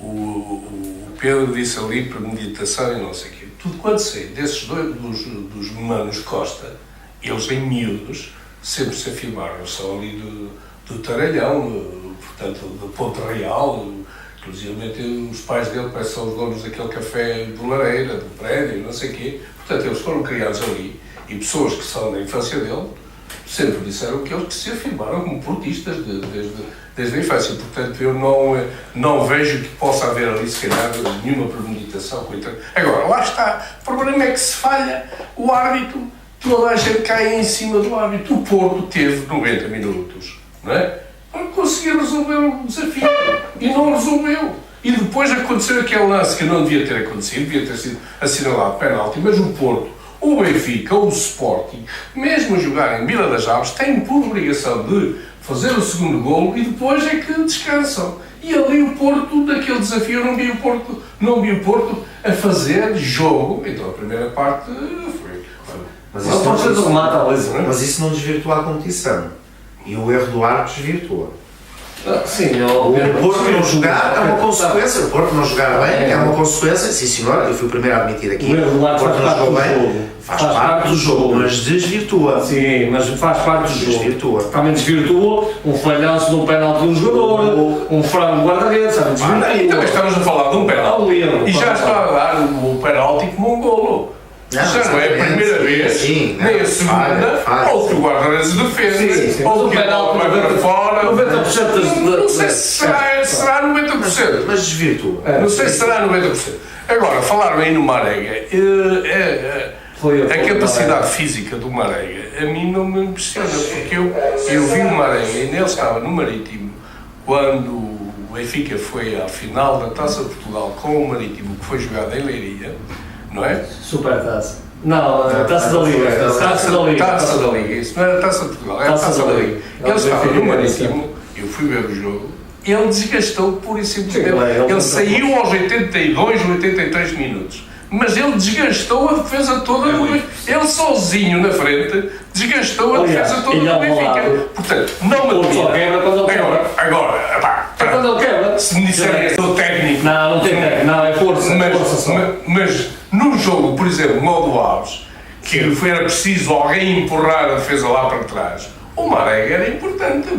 o Pedro disse ali premeditação e não sei o quê. Tudo quanto sei desses dois, dos manos Costa, eles em miúdos, sempre se afirmaram, só ali do Taralhão, portanto, do Ponte Real, inclusive os pais dele parecem são os donos daquele café do Lareira, do prédio, não sei o quê. Portanto, eles foram criados ali, e pessoas que são da infância dele, sempre disseram que eles se afirmaram como portistas desde a infância. Portanto, eu não vejo que possa haver ali, se calhar, nenhuma premeditação. Agora, lá está. O problema é que se falha o árbitro, toda a gente cai em cima do árbitro. O Porto teve 90 minutos, não é? Para conseguir resolver o desafio. E não resolveu. E depois aconteceu aquele lance que não devia ter acontecido, devia ter sido assinalado penalti, mas o Porto, o Benfica, o Sporting, mesmo a jogar em Vila das Aves, têm por obrigação de fazer o segundo golo e depois é que descansam. E ali o Porto, daquele desafio, eu não vi o Porto a fazer jogo. Então a primeira parte foi... Mas Não pode ser do remate à lesa. Mas isso não desvirtua a competição. E o erro do árbitro desvirtua. Sim, O Porto não jogar é uma consequência. O Porto não jogar bem é uma consequência. Sim, senhora, eu fui o primeiro a admitir aqui. O erro do árbitro Porto faz não jogou parte do bem. jogo. Faz parte do jogo, mas desvirtua. Sim, mas faz parte do jogo. Desvirtua. Também desvirtuou um falhanço de um penalti de um jogador, um frango guarda-redes, também desvirtuou. E também estamos a falar de um penalti. E já está a dar o penalti como um golo. Já não é a primeira vez, sim, nem a segunda, ou que o guarda-redes defende, ou que o penalti vai para fora. 90% Não sei se será 90%. Mas desvirtua. Não sei se será 90%. Agora, falaram aí no Marega. A capacidade física do Marega a mim não me impressiona, porque eu vi o Marega e ele estava no Marítimo quando o Benfica foi à final da Taça de Portugal com o Marítimo, que foi jogado em Leiria, não é? Super taça. Não, taça da Liga. Taça da Liga. Taça da Liga, isso não era Taça de Portugal, era Taça da Liga. Ele estava no Marítimo, eu fui ver o jogo, ele desgastou pura e simplesmente. Ele saiu aos 82, 83 minutos. Mas ele desgastou a defesa toda do Benfica. Ele sozinho na frente desgastou a defesa toda do Benfica. Portanto, não me admira. Agora, quando ele quebra. se me disserem que sou técnico. Não tem técnico, não, é força. Mas num jogo, por exemplo, modo Aves, que era preciso alguém empurrar a defesa lá para trás, o Marega era importante. Eu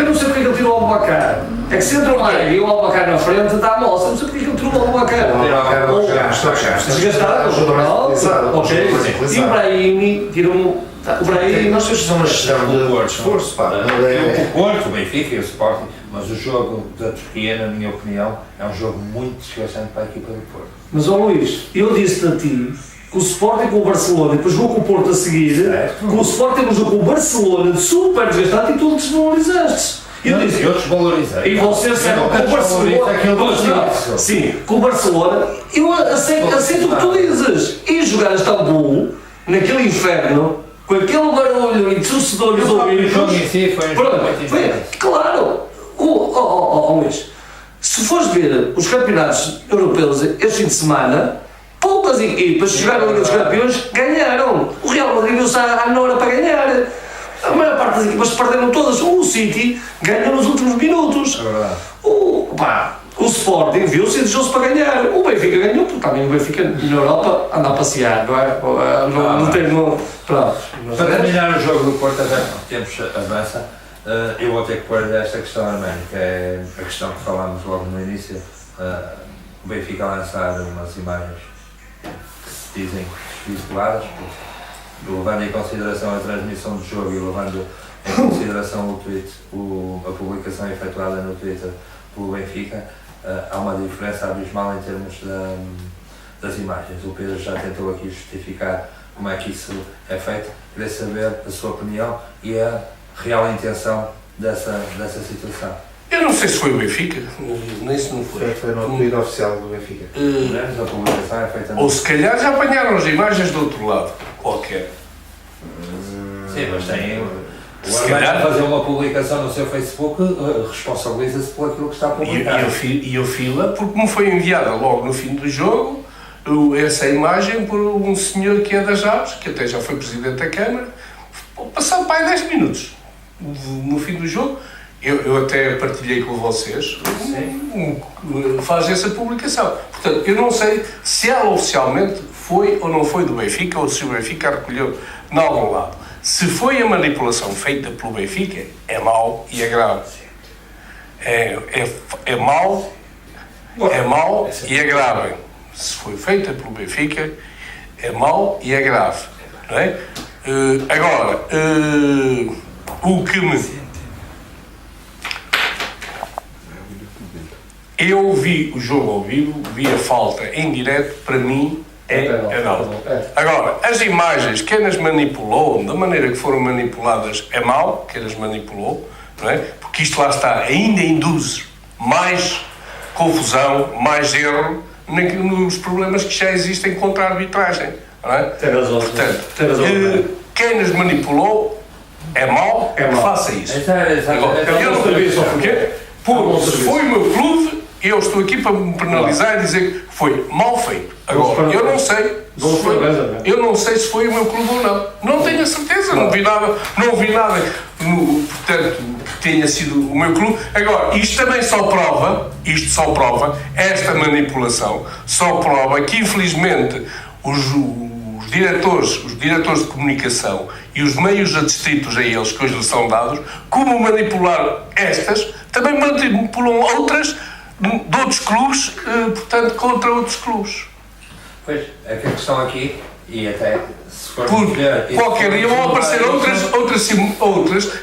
não sei porque ele tirou o Albacar. É que se entra o Marega e o Albacar na frente, dá a moça. Eu não sei porque ele tirou o Albacar. Desgastado, ok. E o Brahimi tirou-me. O Brahimi. Nós temos que fazer uma gestão de esforço, pá. O Porto, o Benfica e o Sporting, mas o jogo da Turquia, na minha opinião, é um jogo muito desgastante para a equipa do Porto. Mas, ó Luís, eu disse a ti que o Sporting com o Barcelona, depois jogou com o Porto a seguir, que o Sporting jogou com o Barcelona super desgastado e tu desvalorizaste. Eu desvalorizei. E vocês disseram que o Barcelona. Sim, com o Barcelona, eu aceito o que tu dizes. E jogar a Istambul, naquele inferno, com aquele barulho ensurdecedor dos ouvidos. Claro! Luís, se fores ver os campeonatos europeus este fim de semana, poucas equipas que jogaram a Liga dos Campeões ganharam. O Real Madrid viu-se à hora para ganhar. A maior parte das equipas perderam todas. O City ganhou nos últimos minutos. É verdade. O O Sporting viu-se e desejou-se para ganhar. O Benfica ganhou, porque também o Benfica na Europa anda a passear, não é? Não tem. Pronto. Para terminar o jogo do Porto, até o tempo avança, eu vou ter que pôr esta questão armênia, que é a questão que falámos logo no início. O Benfica a lançar umas imagens que se dizem espirituadas, levando em consideração a transmissão do jogo e levando em consideração o tweet, a publicação efetuada no Twitter pelo Benfica, há uma diferença abismal em termos das imagens. O Pedro já tentou aqui justificar como é que isso é feito. Queria saber a sua opinião e a real intenção dessa situação. Eu não sei se foi o Benfica, nem se não foi. Foi no tweet oficial do Benfica. A publicação é feita Ou se calhar já apanharam as imagens do outro lado, qualquer. Sim, mas tem. Se O calhar- Armando fazer uma publicação no seu Facebook responsabiliza-se por aquilo que está publicado. E eu fila porque me foi enviada logo no fim do jogo essa imagem por um senhor que é das Aves, que até já foi presidente da Câmara, passado para aí 10 minutos no fim do jogo. Eu até partilhei com vocês, faz essa publicação. Portanto, eu não sei se ela oficialmente foi ou não foi do Benfica, ou se o Benfica a recolheu em algum lado. Se foi a manipulação feita pelo Benfica, é mau e é grave. É mau e é grave. Se foi feita pelo Benfica, é mau e é grave. Não é? Agora, o que me... Eu vi o jogo ao vivo, vi a falta em direto, para mim é penalti. Agora, as imagens, quem as manipulou, da maneira que foram manipuladas, é mau, quem as manipulou, não é? Porque isto lá está, ainda induz mais confusão, mais erro nos problemas que já existem contra a arbitragem. Não é? Tem razão. Portanto, Tem razão. quem as manipulou é mau, que faça isso. Agora, eu não sabia só porquê. Porque se foi o meu clube, eu estou aqui para me penalizar e dizer que foi mal feito. Agora, eu não sei se foi o meu clube ou não. Não tenho a certeza, não vi nada, portanto, que tenha sido o meu clube. Agora, isto só prova, esta manipulação, só prova que, infelizmente, os diretores de comunicação e os meios adstritos a eles, que hoje lhes são dados, como manipular estas, também manipulam outras de outros clubes, portanto, contra outros clubes. Pois, é que a questão aqui, e até se for Porque ver, qualquer dia vão aparecer outras.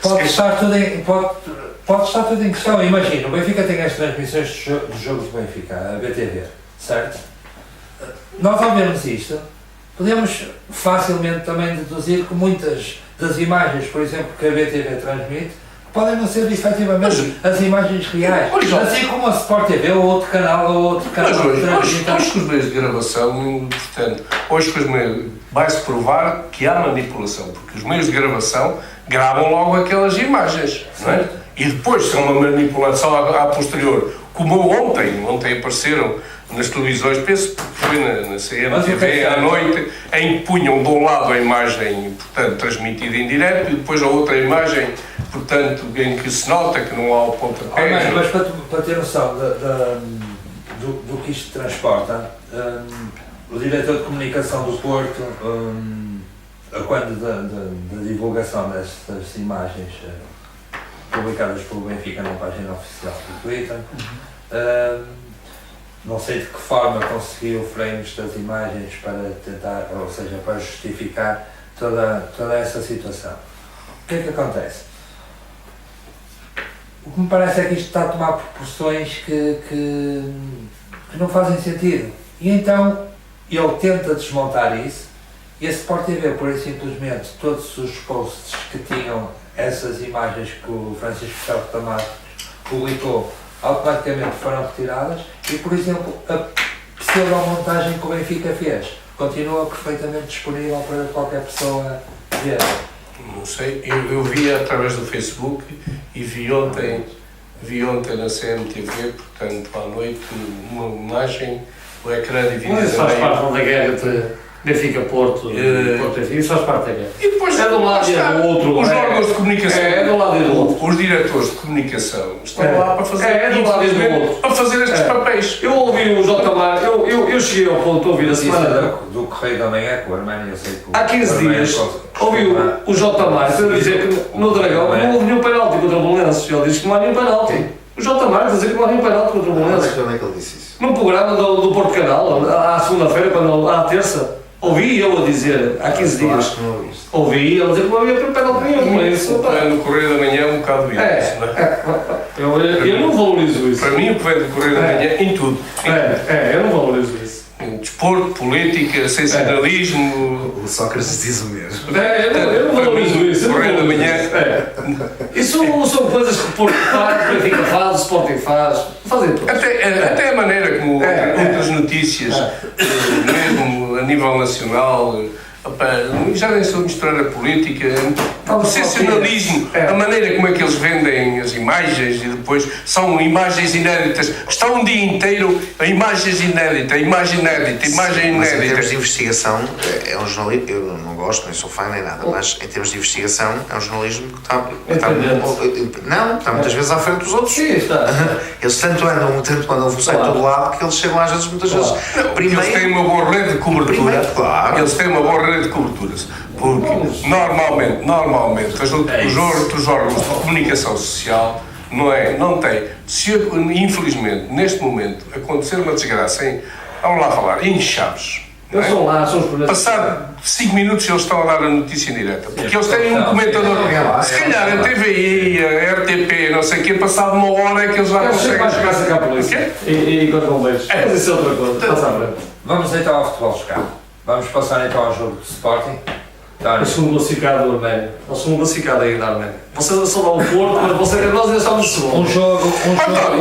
pode estar tudo em questão. Imagina, o Benfica tem as transmissões dos jogos do Benfica, a BTV, certo? Nós ao vermos isto, podemos facilmente também deduzir que muitas das imagens, por exemplo, que a BTV transmite, podem não ser efetivamente as imagens reais. Assim como a Sport TV ou outro canal Mas hoje com os meios de gravação, portanto, hoje com os meios vai-se provar que há manipulação, porque os meios de gravação gravam logo aquelas imagens, não é? E depois são uma manipulação à posterior, como ontem apareceram nas televisões, penso que foi na CMTV à noite, em que punham de um lado a imagem, portanto, transmitida em direto, e depois a outra imagem, portanto, em que se nota que não há o pontapé. Mas para ter noção do que isto transporta, o diretor de comunicação do Porto, quando da divulgação destas imagens publicadas pelo Benfica na página oficial do Twitter, não sei de que forma conseguiu frames das imagens para tentar, ou seja, para justificar toda essa situação. O que é que acontece? O que me parece é que isto está a tomar proporções que não fazem sentido. E então ele tenta desmontar isso e a Sport TV, por aí simplesmente, todos os posts que tinham essas imagens que o Francisco Castro Tamares publicou automaticamente foram retiradas e, por exemplo, a pseudo-montagem que o Benfica fez continua perfeitamente disponível para qualquer pessoa ver. Não sei, eu vi através do Facebook e vi ontem na CMTV, portanto, à noite, uma imagem, o ecrã dividido Mas faz parte da guerra Benfica, Porto, Porto Benfica, isso faz parte da guerra. E depois É de um lado e é do outro. os órgãos de comunicação, É de um lado e do outro. os diretores de comunicação estão É. lá para fazer, É de um lado e do outro. para fazer estes papéis. Eu ouvi o J. Mar, eu cheguei ao ponto de ouvir a semana. do Correio da Manhã com o Armênio, eu sei que Há 15 dias, ouvi o J. Mar dizer que no Dragão não houve nenhum penalti contra o Belenenses. Ele diz que não há nenhum penalti. O J. Mar dizer que não há nenhum penalti contra o Belenenses. Onde é que ele disse isso? Num programa do Porto Canal, à segunda-feira, à terça, ouvi eu a dizer, há 15 Eu dias, acho que não ouvi isso. ouvi ele dizer que não havia penalti nenhum. Por isso, No Correio da Manhã é um bocado isso, não é? eu não valorizo isso. Para mim, o que vem do Correio da Manhã, em tudo. Eu não valorizo isso. Em desporto, política, sensacionalismo. O Sócrates diz o mesmo. Eu não valorizo isso. eu não Correio da valorizo Manhã. isso. Isso são coisas que o Porto faz, o Benfica faz, o Sporting faz. Fazem tudo. Até a maneira como outras notícias, mesmo a nível nacional, já nem sou misturar a política, o sensacionalismo, a maneira como é que eles vendem as imagens e depois são imagens inéditas, está um dia inteiro a imagens inédita, imagem inédita, imagem Mas em termos inédita. de investigação, é um jornalismo, eu não gosto, nem sou fã nem nada, mas em termos de investigação, é um jornalismo que está muitas vezes à frente dos outros. Sim, está. Eles tanto andam em todo lado que eles chegam às vezes, muitas vezes. Eles têm uma boa rede de cobertura. Primeiro, claro. Eles têm uma boa rede de coberturas. Porque normalmente os outros órgãos de comunicação social não têm. Se infelizmente neste momento acontecer uma desgraça vamos lá falar, em Chaves. Eles são lá, são os primeiros. Passado 5 minutos eles estão a dar a notícia em direta. Porque eles têm um comentador. Se calhar a TVI, a RTP, não sei o quê, passado uma hora é que eles já Eu sei conseguem. mais chegar a sacar por isso. E enquanto não vejo. Mas isso é outra coisa. Passa à frente. Vamos então ao futebol jogado. Vamos passar então ao jogo de Sporting. O segundo classificado do Arménia. O segundo classificado aí da Arménia. Vocês só dão o Porto, mas nós ainda estamos no segundo.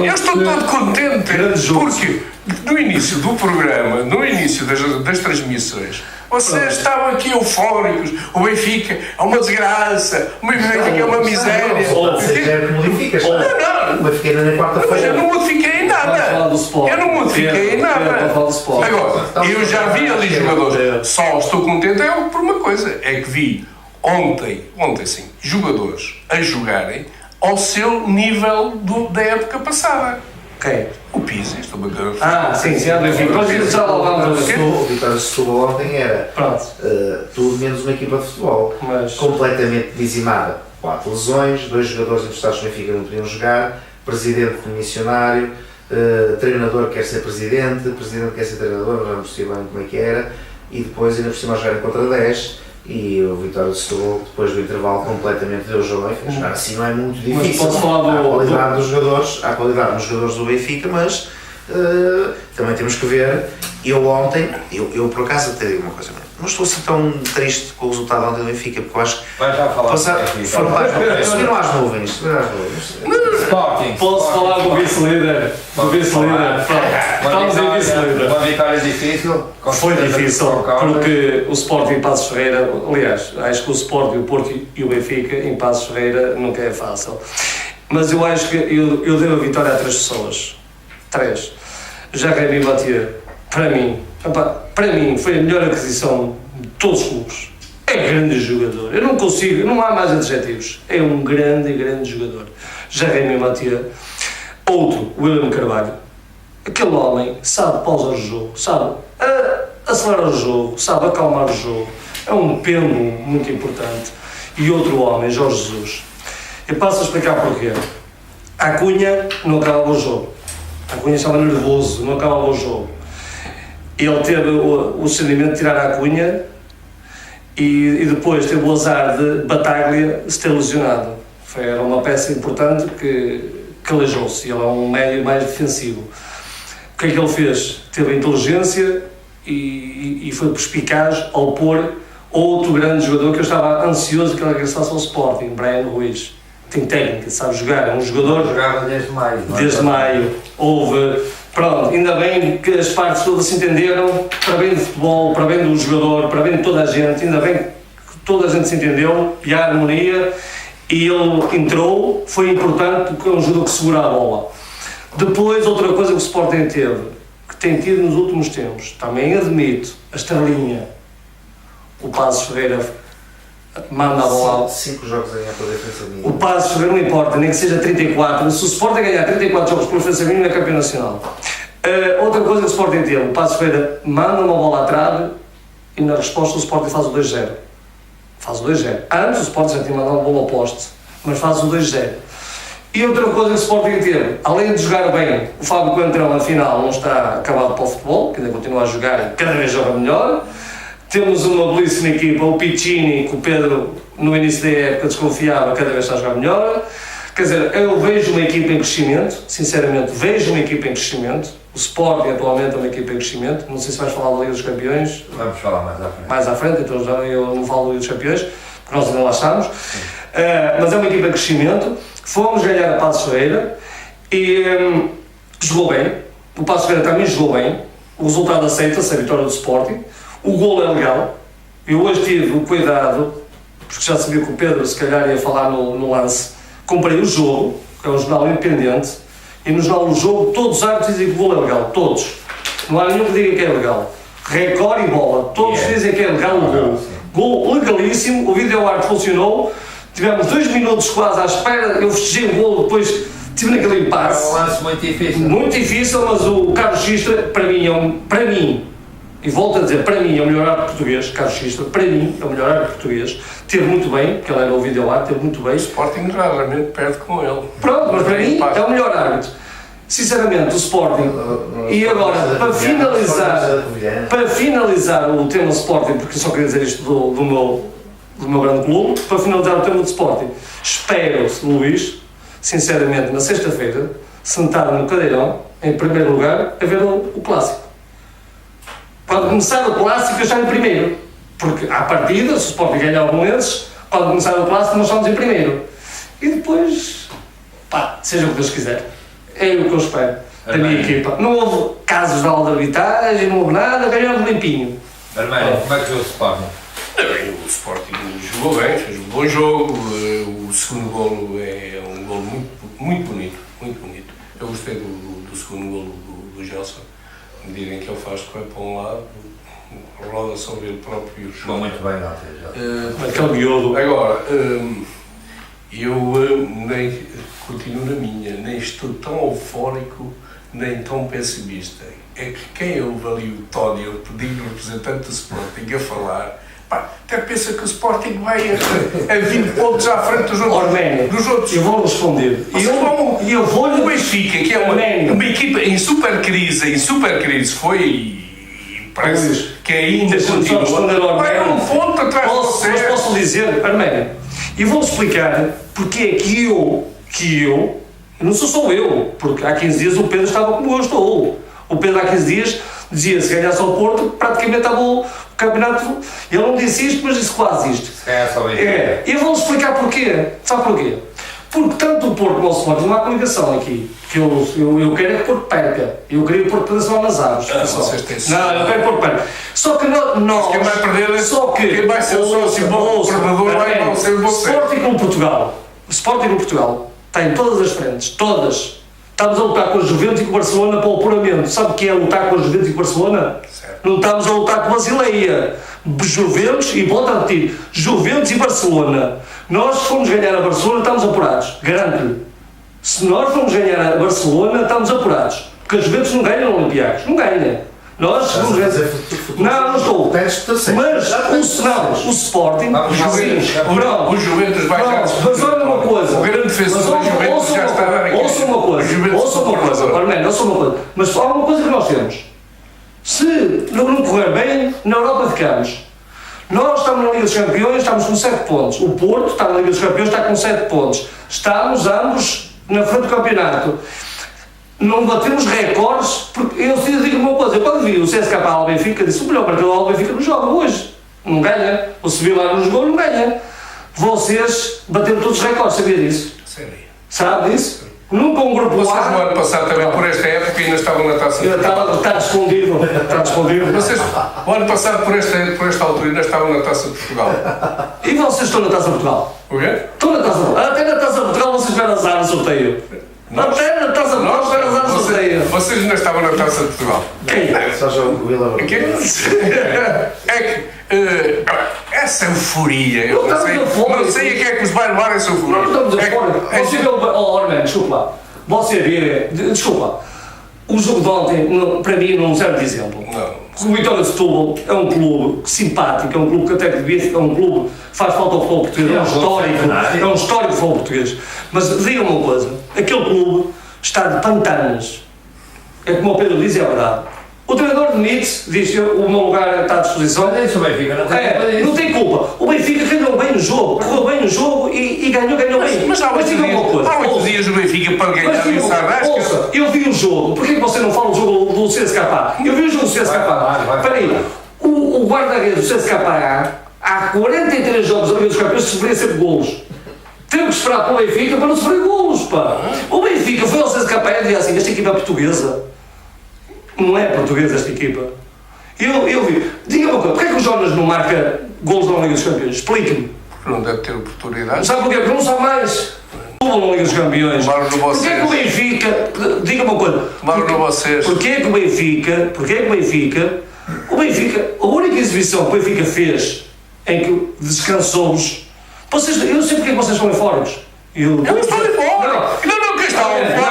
Eu estou todo contente Grande jogo. porque no início do programa, no início das transmissões, vocês estavam aqui eufóricos. O Benfica é uma desgraça, o Benfica é uma miséria. Pode ser que modificas. Não, O Benfica ainda na mas eu quarta-feira. não modifiquei em Vamos falar nada. do Sport. Eu não modifiquei em nada. Vamos falar do Sport. Agora, eu já vi ali jogadores. Só estou contente por uma coisa, é que vi ontem sim, jogadores a jogarem ao seu nível da época passada. Quem? O Pizzi, estou bacana. Sim, do Benfica. Mas já lá vamos a ver. O Vitória de Setúbal ontem era Pronto. tudo menos uma equipa de futebol. Mas. Completamente dizimada. 4 lesões, 2 jogadores emprestados no Benfica não podiam jogar, presidente missionário, treinador quer ser presidente quer ser treinador, não percebi bem como é que era, e depois ainda por cima jogarem contra 10, e o Vitória de Setúbal, depois do intervalo, completamente deu o jogo. Jogar assim não é muito difícil. Mas pode falar há qualidade dos jogadores do Benfica, mas também temos que ver. Eu ontem, eu por acaso até digo uma coisa, não estou assim tão triste com o resultado ontem do Benfica, porque eu acho que Vai já falar. subiram às nuvens. Sporting. Posso falar do vice-líder? Estamos em vice-líder. Uma vitória difícil. Foi difícil, porque o Sporting em Passos Ferreira, aliás, acho que o Sporting, o Porto e o Benfica em Passos Ferreira nunca é fácil. Mas eu acho que eu devo a vitória a 3 pessoas. 3. Jacques Mathieu, para mim, foi a melhor aquisição de todos os clubes. É grande jogador. Eu não consigo, não há mais adjetivos. É um grande jogador. Jacques Mathieu. Outro, William Carvalho. Aquele homem sabe pausar o jogo, sabe acelerar o jogo, sabe acalmar o jogo. É um pêndulo muito importante. E outro homem, Jorge Jesus. Eu passo a explicar porquê. A Cunha não acabava o jogo. A Cunha estava nervoso, não acabava o jogo. Ele teve o sentimento de tirar a Cunha e depois teve o azar de Bataglia se ter lesionado. Era uma peça importante que aleijou-se. Ele é um médio mais defensivo. O que é que ele fez? Teve a inteligência e foi perspicaz ao pôr outro grande jogador que eu estava ansioso que ele regressasse ao Sporting, Brian Ruiz. Tem técnica, sabe jogar, é um jogador... Jogava desde maio. Desde maio. Houve... Pronto, ainda bem que as partes todas se entenderam, para bem do futebol, para bem do jogador, para bem de toda a gente, ainda bem que toda a gente se entendeu e há harmonia, e ele entrou, foi importante porque é um jogador que segura a bola. Depois, outra coisa que o Sporting teve, que tem tido nos últimos tempos, também admito, a estrelinha, o Passos Ferreira manda a bola. 5 jogos a ganhar pela diferença mínima. O Passos Ferreira não importa, nem que seja 34. Se o Sporting ganhar 34 jogos pela diferença mínima, é campeão nacional. Outra coisa que o Sporting tem, o Passos Ferreira manda uma bola à trave e na resposta o Sporting faz o 2-0. Faz o 2-0. Antes o Sporting já tinha mandado uma bola ao poste, mas faz o 2-0. E outra coisa que o Sporting teve, além de jogar bem, o Fábio Coentrão na final não está acabado para o futebol, que ainda continua a jogar e cada vez joga melhor. Temos uma belíssima equipa, o Piccini, que o Pedro no início da época desconfiava, cada vez está a jogar melhor. Quer dizer, eu vejo uma equipa em crescimento, sinceramente vejo uma equipa em crescimento. O Sporting atualmente é uma equipa em crescimento, não sei se vais falar da Liga dos Campeões. Vamos falar mais à frente. Mais à frente, então já eu não falo da Liga dos Campeões, porque nós ainda lá estamos. Mas é uma equipa em crescimento. Fomos ganhar a Passos Ferreira e jogou bem. O Passos Ferreira também jogou bem. O resultado aceita-se, a vitória do Sporting. O golo é legal. Eu hoje tive o cuidado, porque já sabia que o Pedro se calhar ia falar no lance. Comprei o Jogo, que é um jornal independente, e no jornal O Jogo todos os árbitros dizem que o golo é legal. Todos. Não há nenhum que diga que é legal. Record e bola. Todos dizem que é legal o golo. Golo legalíssimo. O vídeo-árbitro funcionou. Tivemos 2 minutos quase à espera, eu festejei o golo, depois tive naquele impasse. É um lance muito difícil. Muito difícil, mas o Carlos Xistra, para mim, e volto a dizer, para mim é o melhor árbitro português, Carlos Xistra, para mim é o melhor árbitro português, teve muito bem, porque ele era o vídeo-árbitro, teve muito bem. O Sporting raramente perde com ele. Pronto, mas para mim é o melhor árbitro. Sinceramente, o Sporting, e agora, para finalizar o tema Sporting, porque eu só queria dizer isto do meu grande clube, para finalizar o tema do Sporting, espero, Luís, sinceramente, na sexta-feira, sentado no cadeirão, em primeiro lugar, a ver o Clássico. Quando começar o Clássico, eu estou em primeiro, porque à partida, se o Sporting ganhar algum desses, quando começar o Clássico, nós estamos em primeiro. E depois, pá, seja o que Deus quiser. É o que eu espero da minha equipa. Não houve casos de arbitragem, não houve nada, ganhamos limpinho. Arménio, como é que viu o Sporting? O Sporting jogou bem, fez um bom jogo. O segundo golo é um golo muito bonito, muito bonito. Eu gostei do segundo golo do Gelson. À medida em que ele faz que vai para um lado, roda sobre ele próprio. Jogou muito bem ontem. Aquele miolo. Agora, eu nem continuo na minha, nem estou tão eufórico, nem tão pessimista. É que quem ouve ali o Tony, o digno representante do Sporting, a falar, pá, até pensa que o Sporting vai a 20 pontos à frente dos outros. Eu vou responder. E eu vou o Benfica, que é uma equipa em super crise, foi e parece que ainda continua. Vai um ponto atrás de você. Mas posso dizer, Arménio, e vou explicar porque é que eu, não sou só eu, porque há 15 dias o Pedro estava como eu estou. O Pedro há 15 dias dizia se ganhasse ao Porto, praticamente estava o campeonato. Ele não disse isto, mas disse quase isto. E eu vou explicar porquê. Sabe porquê? Porque tanto o Porto como o Sporting não há comunicação aqui. Que eu quero é que o Porto perca. Eu queria que o Porto perdesse lá nas aves. Não, eu quero que o Porto perca. Só que nós. Quem vai perder? Só que. Quem vai ser o sócio bom perdedor vai ser você. O Sporting no Portugal está em todas as frentes. Todas. Estamos a lutar com a Juventus e com o Barcelona para o apuramento. Sabe o que é lutar com a Juventus e com o Barcelona? Certo. Não estamos a lutar com a Basileia. Juventus, e volto a repetir, Juventus e Barcelona. Nós, se formos ganhar a Barcelona, estamos apurados. Garanto-lhe. Se nós formos ganhar a Barcelona, estamos apurados. Porque a Juventus não ganha no Olympiacos. Não ganha. Nós vamos ganhar. Não estou. Mas o Sporting. O Juventus vai já. Mas olha uma coisa. O grande defensor da Juventus já está a dar aqui. Ouça uma coisa. Mas há uma coisa que nós temos. Se não correr bem, na Europa ficamos. Nós estamos na Liga dos Campeões, estamos com 7 pontos. O Porto está na Liga dos Campeões, está com 7 pontos. Estamos ambos na frente do campeonato. Não batemos recordes, porque eu digo uma coisa, eu quando vi o CSKA ao Benfica, disse o melhor marcador ao Benfica não joga hoje. Não ganha. O Sevilla não jogou, não ganha. Vocês bateram todos os recordes, sabia disso? Sério. Sabe disso? Nunca um grupo Vocês no ano passado também, por esta época, ainda estavam na Taça de Portugal. Está escondido. Vocês, o ano passado, por esta altura, ainda estavam na Taça de Portugal. E vocês estão na Taça de Portugal? O quê? Estão na Taça de Portugal. Até na Taça de Portugal vocês tiveram azar no sorteio. Na perna, Taça de Portugal, pernas à sorteio. Vocês ainda estavam na Taça de Portugal. Quem? Só jogo o Vila É que essa euforia, eu não sei a que é que vos vai levar essa euforia. Não estamos a fora. Você vê Orman, desculpa lá. Você vê, desculpa. O jogo de ontem, para mim, não serve de exemplo. Não. O Vitória de Setúbal é um clube simpático, é um clube que até devia ser, é um clube que faz falta ao futebol português, é um histórico futebol português. Mas diga-me uma coisa, aquele clube está de pantanas. É como o Pedro diz, é verdade. O treinador de Nietzsche diz que o meu lugar está à disposição. Mas isso o Benfica não tem culpa disso. Não tem culpa. O Benfica ganhou bem o jogo, correu bem o jogo e ganhou bem. Mas há 8 dias o Benfica para ganhar e o Sarrasca. Ouça, eu vi o jogo. Porquê que você não fala do jogo do CSKA? Eu vi o jogo do CSKA. Espera aí. O guarda-redes do CSKA há 43 jogos da Liga dos Campeões sofria sempre golos. Teve que esperar para o Benfica para não sofrer golos, pá. O Benfica foi ao CSKA e dizia assim, esta equipa é portuguesa. Não é portuguesa esta equipa. Eu vi. Diga-me uma coisa, porquê que o Jonas não marca golos na Liga dos Campeões? Explique-me. Não deve ter oportunidade. Sabe porquê? Porque não sabe mais. Na Liga dos Campeões. Porquê que o Benfica... Diga-me uma coisa. Porquê que o Benfica... A única exibição que o Benfica fez em que descansou-os... Eu sei porque vocês estão eufóricos. Eu não estou eufórico. Não, quem está eufórico?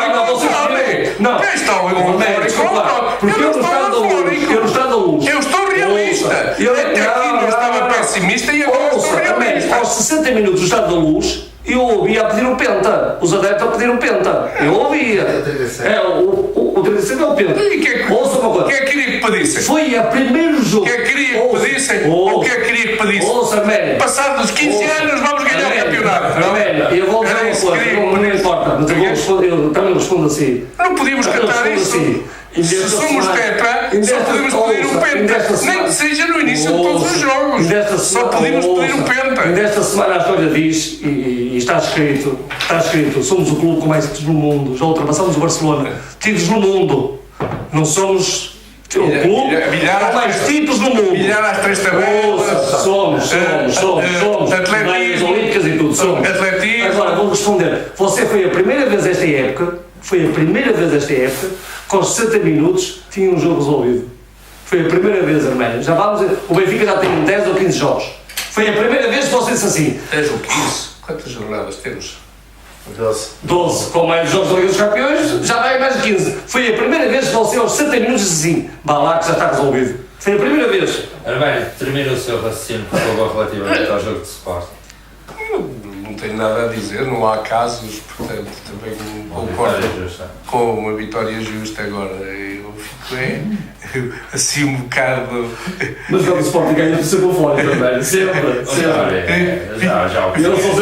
Não, quem está eufórico? Porque eu não estou da luz. Eu estou realista. Até aqui não estava pessimista e agora estou realista. Aos 60 minutos do estado da luz, eu ouvia a pedir um penta. Os adeptos a pedir um penta. Eu ouvia. O 37 é o penta. E ouça uma coisa. O que é que queria que pedissem? Foi a primeiro jogo. O que é que queria que pedissem? Ou o que é que queria que pedissem? Ouça, Amélia. Passados 15 anos vamos ganhar o campeonato. Amélia, eu vou dizer uma coisa. Não importa. Mas eu também respondo assim. Não podíamos cantar isso. Se somos tetra, só podemos pedir um penta. Nem que seja no início de todos os jogos. Só podemos pedir um penta. Nesta semana a história diz, e está escrito, somos o clube com mais títulos no mundo. Já ultrapassamos o Barcelona. Títulos no mundo. Não somos o clube com mais títulos no mundo. Milhar às 3 tabelas. Somos. Atletismo. Olímpicas e tudo. Somos. Atletismo. Agora vou responder. Você foi a primeira vez esta época, com 60 minutos, tinha um jogo resolvido. Foi a primeira vez, Arménio. Já vamos. O Benfica já tem 10 ou 15 jogos. Foi a primeira vez que você disse assim. 10 ou 15? Quantas jornadas temos? 12. Com mais jogos da Liga dos Campeões, já vai mais de 15. Foi a primeira vez que você aos 60 minutos disse assim. Vá lá que já está resolvido. Foi a primeira vez. Arménio, termina o seu raciocínio, por favor, relativamente ao jogo de Sporting. Não tenho nada a dizer, não há casos, portanto também concordo com uma vitória justa agora. Eu fico assim um bocado. Mas o Sporting ganha por ser por fora também, sempre.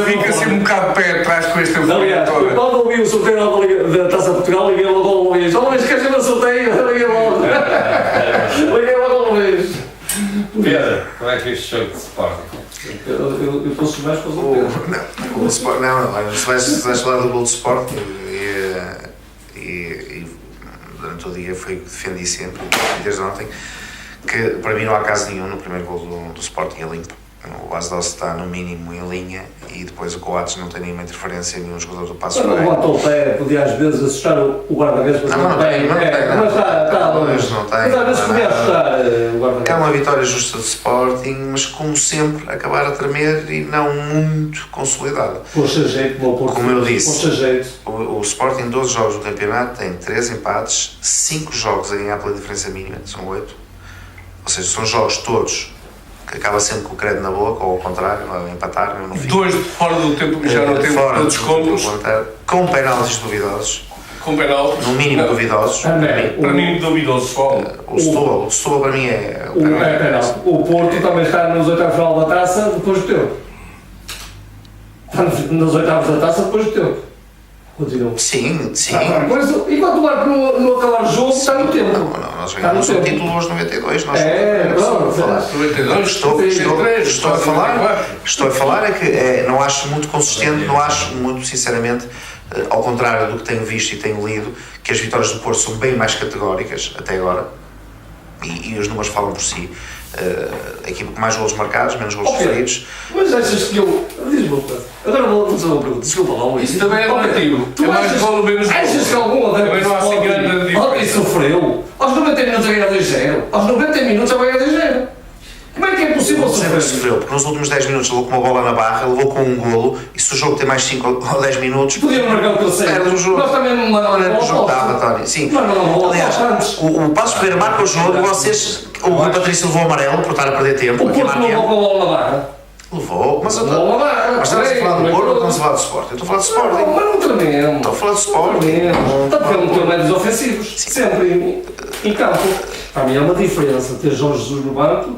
Fico assim um bocado de pé atrás com esta euforia toda. Quando ouvi o sorteio da Taça de Portugal, liguei logo ao Luís. Oh, mas queres ver o sorteio? Liguei logo ao Luís. Pedro, como é que viste o jogo de Sporting? Eu posso mais para o Sporting. Não, se vais falar do gol de Sporting e durante o dia defendi sempre, desde ontem, que para mim não há caso nenhum no primeiro gol do Sporting é limpo. O Asdós está no mínimo em linha e depois o Coates não tem nenhuma interferência, nenhum jogador do passo. Não levanta o pé, podia às vezes assustar o guarda-redes, mas não tem. Mas está longe. Mas às vezes podia assustar o guarda-redes. É uma vitória justa do Sporting, mas como sempre, acabar a tremer e não muito consolidado. Poxa jeito, como eu disse, poxa jeito. O Sporting, 12 jogos no campeonato, tem 3 empates, 5 jogos a ganhar pela diferença mínima, são 8. Ou seja, são jogos todos que acaba sempre com o crédito na boca, ou ao contrário, a empatar, no fim. 2 fora do tempo, já não temos para descontos. Com penaltis duvidosos. Com penaltis. No mínimo duvidosos. Para mim, duvidosos só. O Setúbal para mim é penalti. O Porto também está nos oitavos final da taça depois do tempo. Está nos oitavos da taça depois do tempo. Continua. Sim. Enquanto o Marco não acabar o jogo, está no tempo. Não, nós ganhamos o título aos 92. Estou a falar é que não acho muito consistente, não acho muito, sinceramente, ao contrário do que tenho visto e tenho lido, que as vitórias do Porto são bem mais categóricas até agora, e os números falam por si. A equipa com mais golos marcados, menos golos sofridos. Mas achas que diz-me uma coisa. Agora vou fazer uma pergunta. Desculpa lá, Luís. Isso também é relativo. Tu É mais golo, menos golo. achas que algum adepto Também não há assim grande diferença. ontem sofreu? Aos 90 minutos a ganhar 2-0. Aos 90 minutos a ganhar 2-0. Como é que é possível Ele sempre sofrer? sofreu, porque nos últimos 10 minutos levou com uma bola na barra, levou com um golo, e se o jogo tem mais 5 ou 10 minutos, Podiam marcar o terceiro. Perde o jogo. Nós também não não era mandamos o jogo estava, Tony. Sim. Não, Aliás, antes. o Passos Ferreira marca o jogo, vocês, o Patrício levou amarelo por estar a perder tempo, O aqui Porto não marca. levou com a bola na barra. Levou, mas eu Levou a barra. mas estamos a falar do Porto ou estamos a falar do Sport? Eu estou a falar do Sporting. Mas não trememos. Estou a falar do Sporting. Está a ter muito médios ofensivos. Sempre em campo. Para mim é uma diferença ter Jorge Jesus no banco.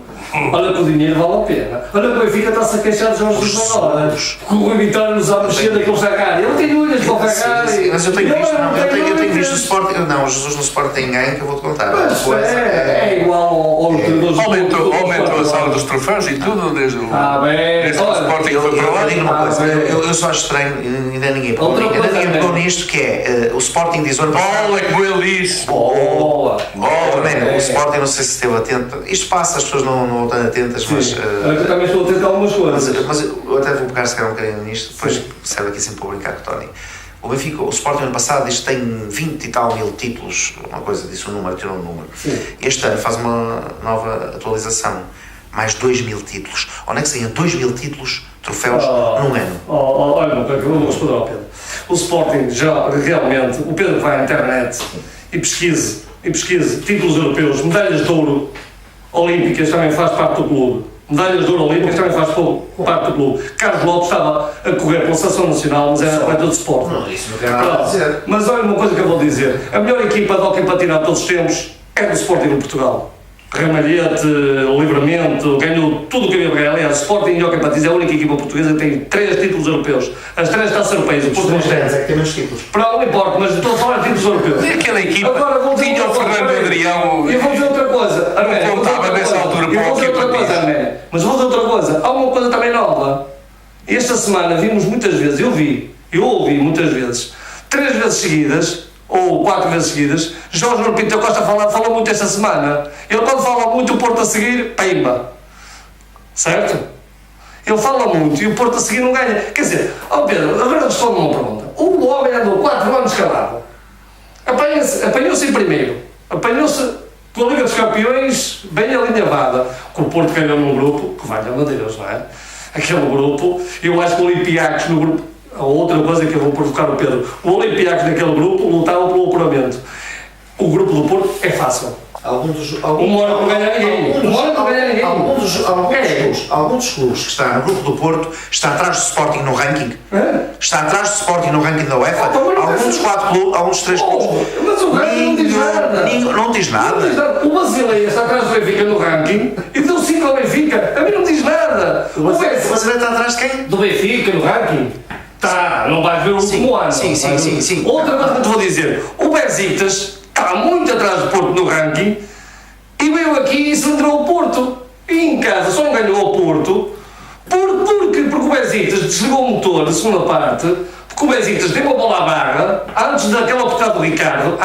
Olha que o dinheiro vale a pena. Olha que o Benfica está-se a queixar de Jorge Jesus agora. Que o Rui Vitória nos a mexer daquele Ferrari. Ele tem unhas para o Ferrari. Mas eu tenho Ele visto, não eu tem tenho visto o unhas. Sport. Não, o Jesus no Sport tem ganho que eu vou-te contar. Mas Depois, é igual ao treinador. Aumentou a sala dos troféus e tudo desde o Bem. desde o Olha, Sporting Eu foi para lá. digo uma coisa, bem. eu só acho estranho, ainda ninguém pegou, Outra ainda coisa ninguém pegou também. nisto, que é o Sporting diz ano passado. Bola, como ele disse. bola. O Sporting, não sei se esteve atento. Isto passa, as pessoas não estão atentas, mas. Eu também estou a tentar algumas coisas. Mas eu até vou pegar se calhar um bocadinho nisto, depois serve aqui sempre para brincar com o Tony. O Benfica, o Sporting ano passado diz que tem 20 e tal mil títulos, uma coisa, disse um número, tirou um número. Sim. Este ano faz uma nova atualização, mais 2.000 títulos. Onde é que se ganha 2.000 títulos, troféus, num ano? Olha, eu vou responder ao Pedro. O Sporting já realmente, o Pedro vai à internet e pesquise títulos europeus, medalhas de ouro olímpicas também faz parte do clube. Medalhas de ouro olímpicas também faz parte do clube. Carlos Lopes estava a correr pela seleção nacional, mas era atleta de Sporting. Não, isso não tem nada a dizer. Mas olha uma coisa que eu vou dizer: a melhor equipa de hóquei patinado de todos os tempos é do Sporting em Portugal. Ramalhete, Livramento, ganhou tudo o que havia para ganhar. Aliás, o Sporting em hóquei patinado é a única equipa portuguesa que tem 3 títulos europeus. As 3 taças europeias, o Porto não tem. É que tem menos títulos. Para não importa, mas estou a falar de títulos europeus. E aquela equipa Agora vou dizer tinha o outra coisa, Fernando peraí. Adrião. E vou dizer outra coisa, Arménia. contava nessa altura para Eu vou dizer o outra equipa coisa, disso. Arménia. Mas vou dizer outra coisa. Há uma coisa também nova. Esta semana vimos muitas vezes, eu ouvi muitas vezes, 3 vezes seguidas, ou 4 vezes seguidas, Jorge Nuno Pinto da Costa falou muito esta semana. Ele quando fala muito, o Porto a seguir, pimba. Certo? Ele fala muito e o Porto a seguir não ganha. Quer dizer, Pedro, agora responde uma pergunta. O homem andou 4 anos calado. Apanhou-se em primeiro. Apanhou-se com a Liga dos Campeões bem alinhavada. Com o Porto ganhou num grupo, que valha-me a Deus, não é? Aquele grupo, eu acho que o Olympiacos no grupo. A outra coisa que eu vou provocar o Pedro. O Olympiacos naquele grupo lutava pelo apuramento. O grupo do Porto é fácil. O Mónaco não ganha ninguém. O Mónaco não ganha ninguém. Alguns dos clubes que estão no grupo do Porto está atrás do Sporting no ranking. Está atrás do Sporting no ranking da UEFA. Alguns dos 4 clubes, alguns dos 3 clubes. Mas o ranking não diz nada. Não diz nada. O Basileia está atrás do Benfica no ranking e deu 5 ao Benfica. A mim não diz nada. O Mas ele está atrás de quem? do Benfica no ranking. Tá, não vais ver o Sim, último ano. sim. Outra coisa que te vou dizer. O Besiktas está muito atrás do Porto no ranking e veio aqui e cilindrau o Porto. E em casa só não ganhou o Porto porque o Besiktas desligou o motor na segunda parte, porque o Besiktas deu uma bola à barra antes daquela oportunidade do Ricardo,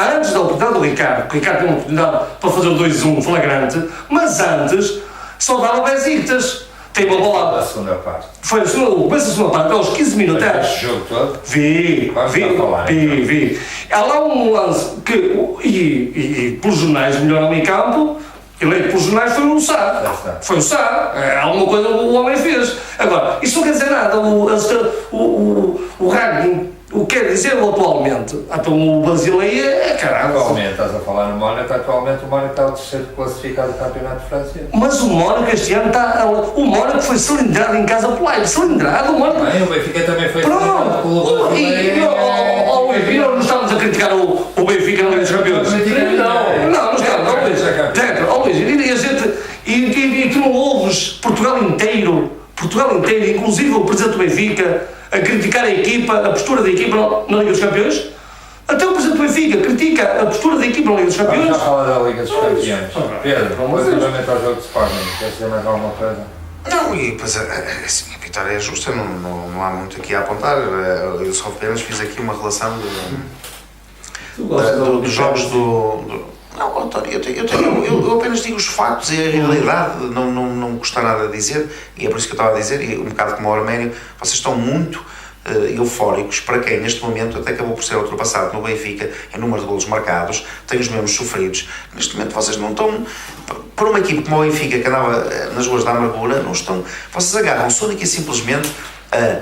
porque o Ricardo teve uma oportunidade para fazer o 2-1 flagrante, mas antes só dava o Besiktas. Tem uma bola. A segunda parte. Foi a segunda parte, aos 15 minutos. Este jogo todo. Vi. Há lá um lance que, e pelos jornais, melhor ali em campo, eleito pelos jornais foi o Sá. Foi o Sá. Alguma coisa o homem fez. Agora, isto não quer dizer nada. O ranking, o que quer dizer atualmente? Então o Basileia caralho. Atualmente, estás a falar no Mónaco, atualmente o Mónaco está o terceiro classificado do campeonato francês. Mas o Mónaco este ano está. O Mónaco foi cilindrado em casa pelo Leipzig. Cilindrado, o Mónaco. Bem, o Benfica também foi Pronto! E nós não estamos a criticar o Benfica na Liga dos Campeões. Não estamos, Luís. E tu não ouves Portugal inteiro, inclusive o presidente do Benfica, a criticar a equipa, a postura da equipa na Liga dos Campeões? Até o presidente do Benfica critica a postura da equipa na Liga dos Vamos Campeões? já falar da Liga dos Campeões. Pedro, relativamente ao jogo de Sporting, queres dizer mais alguma coisa? Não, e depois assim, a vitória é justa, não há muito aqui a apontar. Eu só apenas fiz aqui uma relação dos jogos Não, António, eu apenas digo os factos e a realidade, não custa nada a dizer, e é por isso que eu estava a dizer, e um bocado como o Arménio, vocês estão muito eufóricos para quem neste momento até acabou por ser ultrapassado no Benfica em número de golos marcados, tem os mesmos sofridos. Neste momento vocês não estão, para uma equipe como o Benfica que andava nas ruas da amargura, não estão, vocês agarram-se única e simplesmente a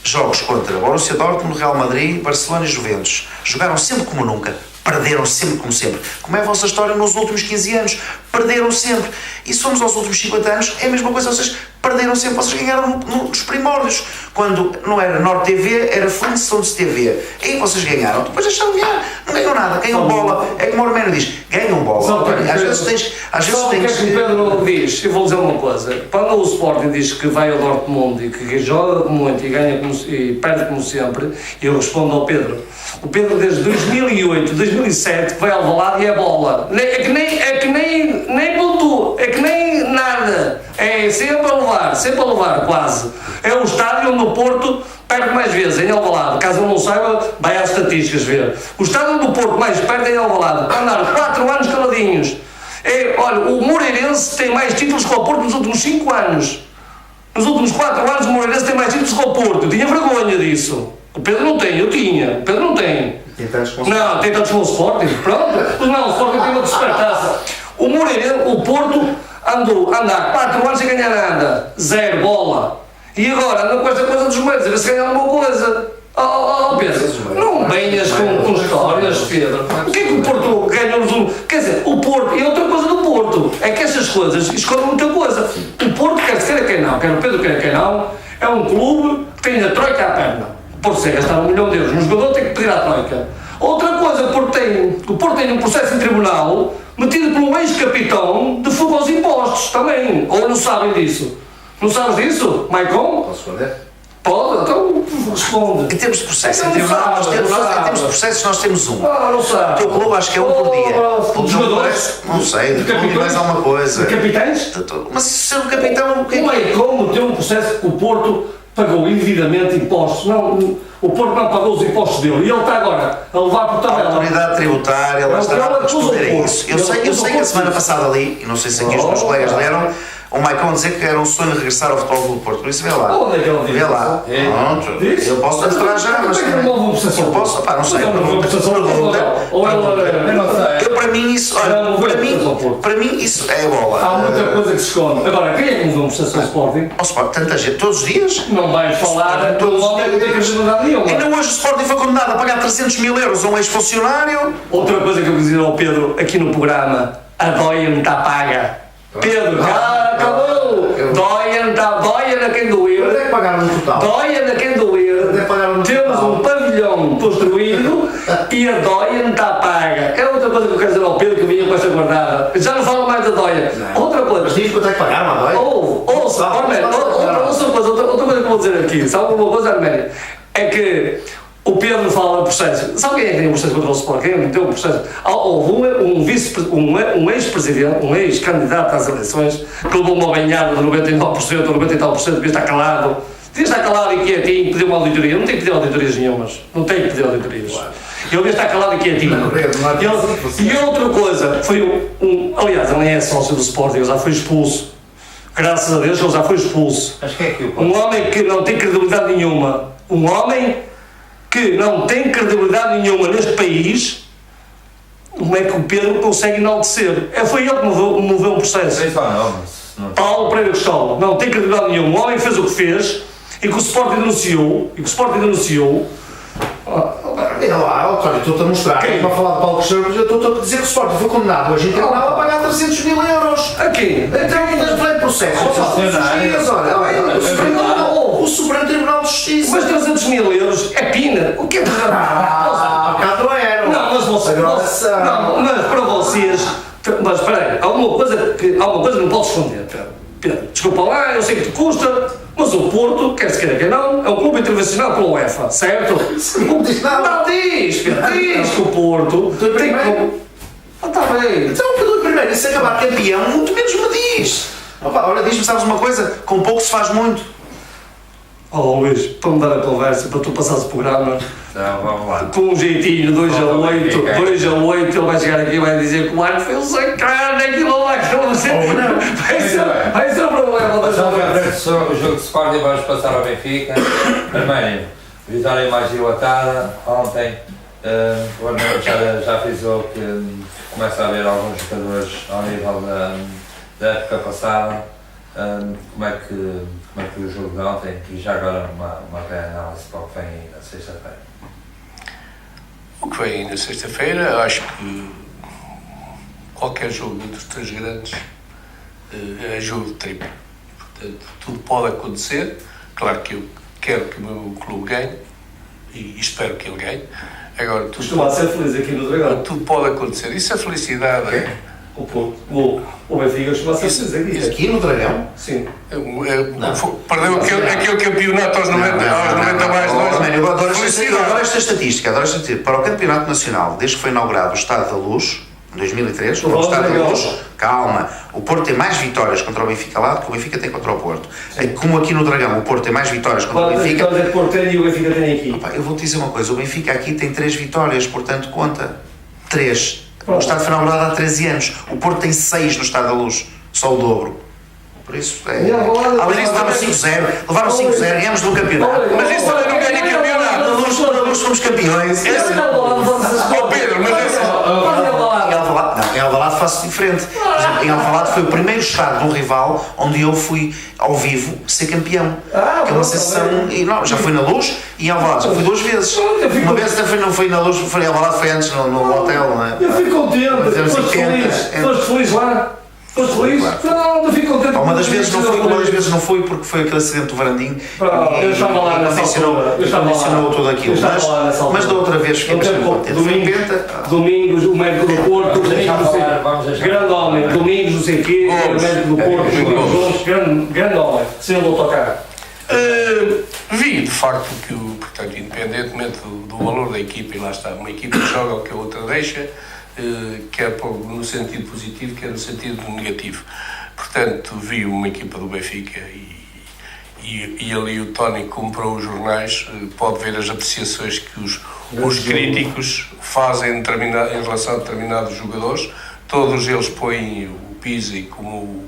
jogos contra Borussia Dortmund, Real Madrid, Barcelona e Juventus. Jogaram sempre como nunca, perderam sempre como sempre. Como é a vossa história nos últimos 15 anos? Perderam sempre. E se formos aos últimos 50 anos, é a mesma coisa, vocês perderam sempre. Vocês ganharam nos primórdios. Quando não era Nord TV, era Flintstones TV. Aí vocês ganharam. Depois deixaram de ganhar. Não ganham nada. Ganham bola. É como o Arménio diz, ganham bola. Às vezes tens... Sabe o que é que o Pedro diz? Eu vou dizer uma coisa. Quando o Sporting diz que vai ao Dortmund e que joga muito e ganha e perde como sempre, eu respondo ao Pedro. O Pedro desde 2008, 2007 vai ao Alvalade e é bola. É que nem pontua, é que nem nada. É sempre a levar quase. É o estádio onde o Porto perde mais vezes, em Alvalade. Caso eu não saiba, vai às estatísticas ver. O estádio onde o Porto mais perde é em Alvalade. Andaram 4 anos caladinhos. Olha, o Moreirense tem mais títulos que o Porto nos últimos 5 anos. Nos últimos 4 anos o Moreirense tem mais títulos que o Porto. Eu tinha vergonha disso. O Pedro não tem, eu tinha. O Pedro não tem. Não, tem tantos com o Sporting. Pronto. Não, o Sporting tem uma despertaça. O Moreirense, o Porto anda há 4 anos sem ganhar nada. 0 bola. E agora anda com esta coisa dos meios, a ver se ganhar alguma coisa. Pedro, não venhas com histórias, Pedro. O que é que o Porto ganhou nos últimos... Quer dizer, o Porto, e outra coisa do Porto, é que estas coisas escondem muita coisa. O Porto, quer quem não, quer o Pedro, quer quem não, é um clube que tem a troika à perna. Por ser gastar 1 milhão de euros no jogador, tem que pedir à troika. Outra coisa, o Porto tem um processo em tribunal metido por um ex-capitão de fuga aos impostos também. Ou não sabem disso? Não sabes disso, Maicon? Posso responder? Pode, então responde. Em termos de processo, em termos de processos nós temos um. Não sabe. O teu clube acho que é um por dia. Dos jogadores? Não sei, de mais alguma coisa. De capitães? Mas ser um capitão... O Maicon tem um processo que o Porto pagou indevidamente impostos. Não, o Porto não pagou os impostos dele e ele está agora a levar por tabela. A autoridade tributária, lá está a responder a isso. Eu sei que a semana passada ali, e não sei se aqui os meus colegas leram, o Maicon dizer que era um sonho regressar ao futebol do Porto, por isso vê lá. Onde é que ele diz? Vê lá. Pronto. Eu posso mostrar já, mas também. Eu posso, pá, não sei. Ou eu para mim isso, olha, para mim isso é bola. Há muita coisa que se esconde. Agora, quem é que mudou uma prestação de Sporting? Ao Sporting, tanta gente, todos os dias. Não vais falar de um homem que não tem credibilidade nenhuma. Ainda hoje o Sporting foi condenado a pagar 300 mil euros a um ex-funcionário. Outra coisa que eu quis dizer ao Pedro aqui no programa, a Doia-me está paga. Pedro, acabou! Doia-me a quem doer. Quanto é que pagaram no total? Doia-me a quem doer. Temos um pavilhão construído e a Doia-me está paga. É outra coisa que eu quero dizer ao Pedro que vinha com esta guardada. Já não falo mais da Doia. Outra coisa. Mas diz quanto é que pagaram a Doia? Outra coisa que eu vou dizer aqui. Sabe uma coisa, Arménio? É que o Pedro fala de processo. Sabe quem é que tem um processo contra o Sporting? Quem é que tem um processo? Houve um ex-presidente, um ex-candidato às eleições, que levou uma banhada de 99% ou 90%, devia estar calado. Devia estar calado e quietinho, pediu uma auditoria. Não tem que pedir auditorias nenhumas. Não tem que pedir auditorias. Ele devia estar calado e quietinho. E outra coisa, foi aliás, ele nem é sócio do Sporting, ele já foi expulso. Graças a Deus ele já foi expulso. Mas quem é que um homem que não tem credibilidade nenhuma. Um homem que não tem credibilidade nenhuma neste país, como é que o Pedro consegue enaltecer? Foi ele que moveu um processo. Paulo Pereira Cristóvão não tem credibilidade nenhuma. Um homem fez o que fez e que o Sporting denunciou. Olha lá, António, estou-te a mostrar. Para falar de Paulo Cristóvão, eu estou a dizer que o Sporting foi condenado hoje em tribunal a pagar 300 mil euros. Aqui. Então, pleno processo. O Supremo Tribunal de Justiça. Mas 300 mil euros é pina. O que é que cá não era. Não, mas vocês. Não, mas para vocês. Mas espera aí, há alguma coisa que não podes esconder, Pedro. Desculpa lá, eu sei que te custa, mas o Porto, quer se queira que não, é um clube intervencional pela UEFA, certo? Não diz nada. Não diz, Pedro, diz que o Porto tem que... Está bem. Então, Pedro primeiro, e se acabar campeão, muito menos me diz. Olha, diz-me, sabes uma coisa? Com pouco se faz muito. Oh Luís, para me dar a conversa, para tu passares o programa, Então vamos lá. com um jeitinho, 2-8, 2-8, ele vai chegar aqui e vai dizer que o Marco foi um sacana, aquilo lá que não sei. Vai ser um problema. O jogo de Sporting vamos passar ao Benfica. Armênio, vitória mais dilatada ontem. O Armênio já frisou que começa a haver alguns jogadores ao nível da época passada. Como é que o jogo de ontem e já agora uma breve análise para o que vem na sexta-feira? O que vem na sexta-feira, acho que qualquer jogo entre os três grandes é jogo de triplo. Portanto, tudo pode acontecer. Claro que eu quero que o meu clube ganhe e espero que ele ganhe. Agora, Costuma ser feliz aqui no Dragão. tudo pode acontecer. Isso é felicidade. O Benfica costuma ser feliz aqui. Aqui no Dragão? Sim. Perdeu aquele campeonato aos 90 mais Eu adoro felicidade. esta estatística. Para o Campeonato Nacional, desde que foi inaugurado o Estádio da Luz, em 2003, o Estádio da Luz, calma, o Porto tem mais vitórias contra o Benfica lá do que o Benfica tem contra o Porto. Como aqui no Dragão o Porto tem mais vitórias contra o Quantas Benfica. vitórias é que o Porto tem e o Benfica tem aqui? Opa, eu vou-te dizer uma coisa, o Benfica aqui tem 3 vitórias, portanto conta. 3. O Estádio foi inaugurado há 13 anos. O Porto tem 6 no Estádio da Luz, só o dobro. Por isso, além disso, levaram 5-0, ganhamos no campeonato. Mas isso também não ganha campeonato. Na Luz fomos campeões. Oh Pedro, mas esse... Em Alvalade faço diferente. Por exemplo, em Alvalade foi o primeiro estádio de um rival onde eu fui ao vivo ser campeão. Que é uma sensação. E não, já fui na Luz e em Alvalade já fui 2 vezes. Uma vez até não foi na Luz, foi em Alvalade, foi antes no hotel, não é? Eu fico contente, foste feliz lá. Foste feliz? Não fico contente. Uma das vezes não fui porque foi aquele acidente do Varandinho eu estava lá nessa altura. Condicionou tudo aquilo. Mas da outra vez fiquei bastante contente. Domingos, o médico do Porto, grande homem, Domingos, não sei o quê, o médico do Porto, grande homem, sem o autocarro. Vi de facto que, portanto, independentemente do valor da equipa, e lá está, uma equipa joga o que a outra deixa, quer no sentido positivo, quer no sentido negativo. Portanto, vi uma equipa do Benfica e ali o Tony comprou os jornais, pode ver as apreciações que os críticos fazem em relação a determinados jogadores. Todos eles põem o Pizzi como